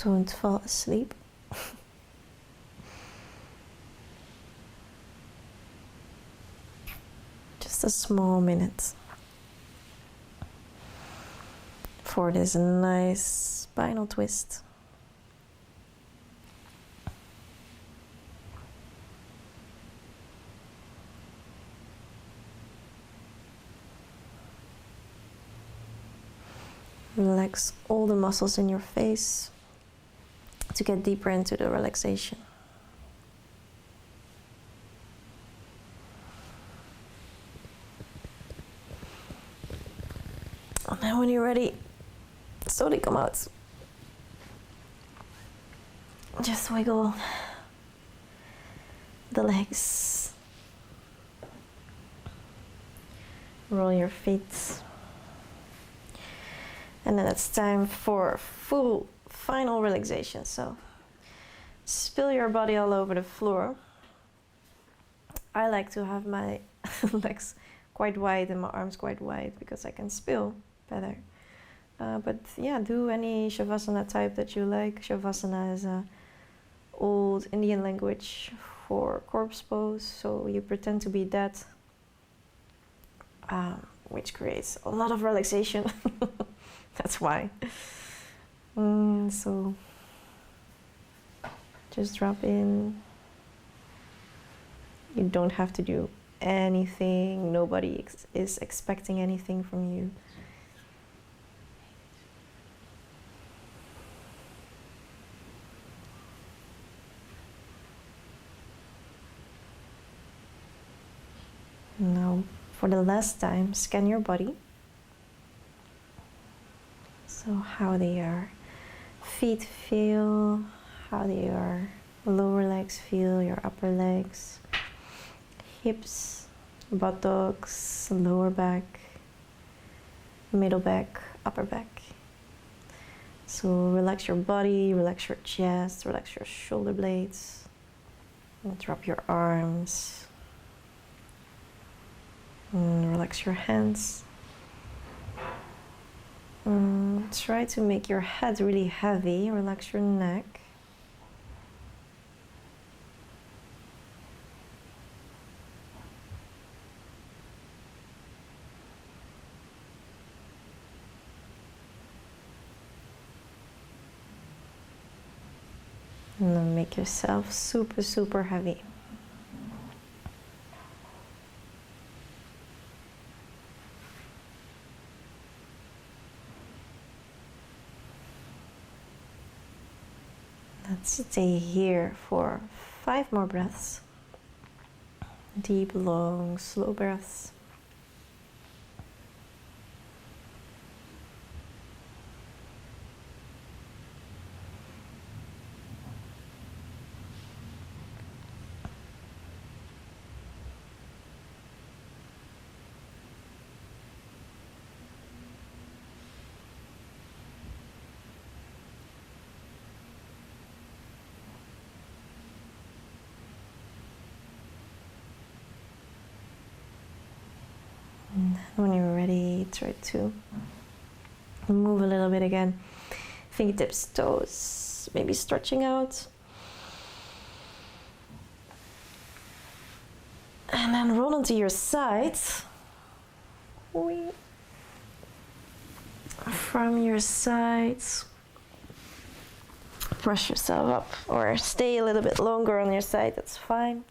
Speaker 1: Don't fall asleep. Just a small minute for this nice spinal twist. Relax all the muscles in your face to get deeper into the relaxation. And then when you're ready, slowly come out. Just wiggle the legs. Roll your feet. And then it's time for full final relaxation. So spill your body all over the floor. I like to have my legs quite wide and my arms quite wide because I can spill better. But yeah, do any Shavasana type that you like. Shavasana is a old Indian language for corpse pose. So you pretend to be dead, which creates a lot of relaxation. That's why. So just drop in. You don't have to do anything. Nobody is expecting anything from you. Now, for the last time, scan your body. So how do your feet feel, how do your lower legs feel, your upper legs, hips, buttocks, lower back, middle back, upper back. So relax your body, relax your chest, relax your shoulder blades, and drop your arms, and relax your hands. Try to make your head really heavy, relax your neck. And then make yourself super, super heavy. Let's stay here for 5 more breaths. Deep, long, slow breaths. And when you're ready, try to move a little bit again. Fingertips, toes, maybe stretching out. And then roll onto your side. From your sides, brush yourself up or stay a little bit longer on your side, that's fine.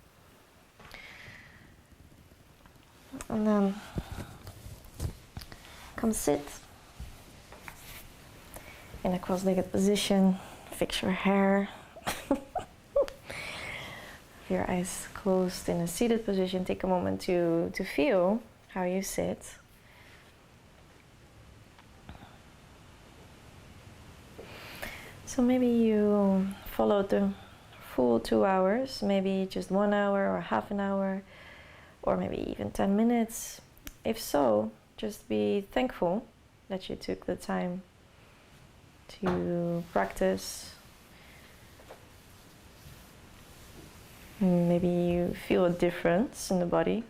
Speaker 1: And then come sit in a cross-legged position, fix your hair. Your eyes closed in a seated position, take a moment to feel how you sit. So maybe you followed the full 2 hours, maybe just 1 hour or half an hour, or maybe even 10 minutes. If so, just be thankful that you took the time to practice. Maybe you feel a difference in the body.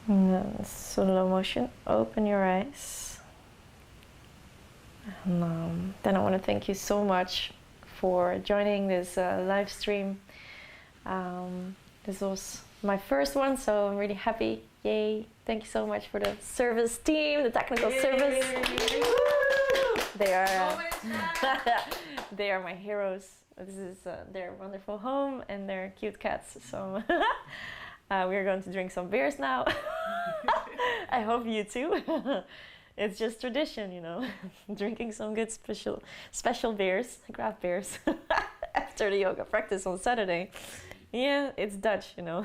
Speaker 1: And then slow motion, open your eyes. And then I want to thank you so much for joining this live stream. This was my first one, so I'm really happy. Yay! Thank you so much for the service team, the technical service. They are they are my heroes. This is their wonderful home and their cute cats. So we're going to drink some beers now. I hope you too. It's just tradition, you know, drinking some good special beers, craft beers, after the yoga practice on Saturday. Yeah, it's Dutch, you know.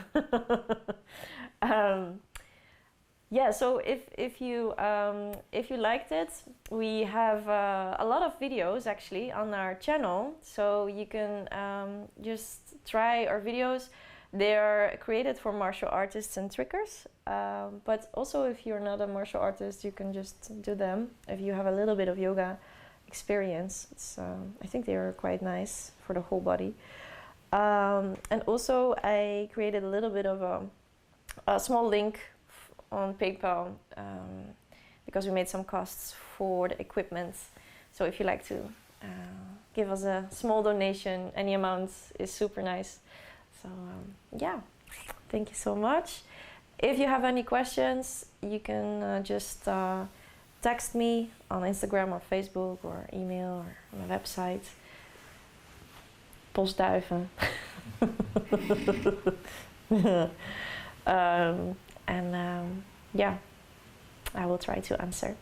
Speaker 1: Yeah, so if you liked it, we have a lot of videos actually on our channel, so you can just try our videos. They are created for martial artists and trickers, but also if you're not a martial artist, you can just do them. If you have a little bit of yoga experience, I think they are quite nice for the whole body. And also I created a little bit of a small link on PayPal because we made some costs for the equipment. So if you like to give us a small donation, any amount is super nice. So yeah, thank you so much. If you have any questions, you can just text me on Instagram or Facebook or email or on my website. Postduiven. Yeah, I will try to answer.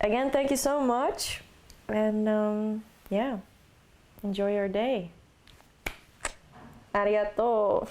Speaker 1: Again, thank you so much, and yeah, enjoy your day. Arigato.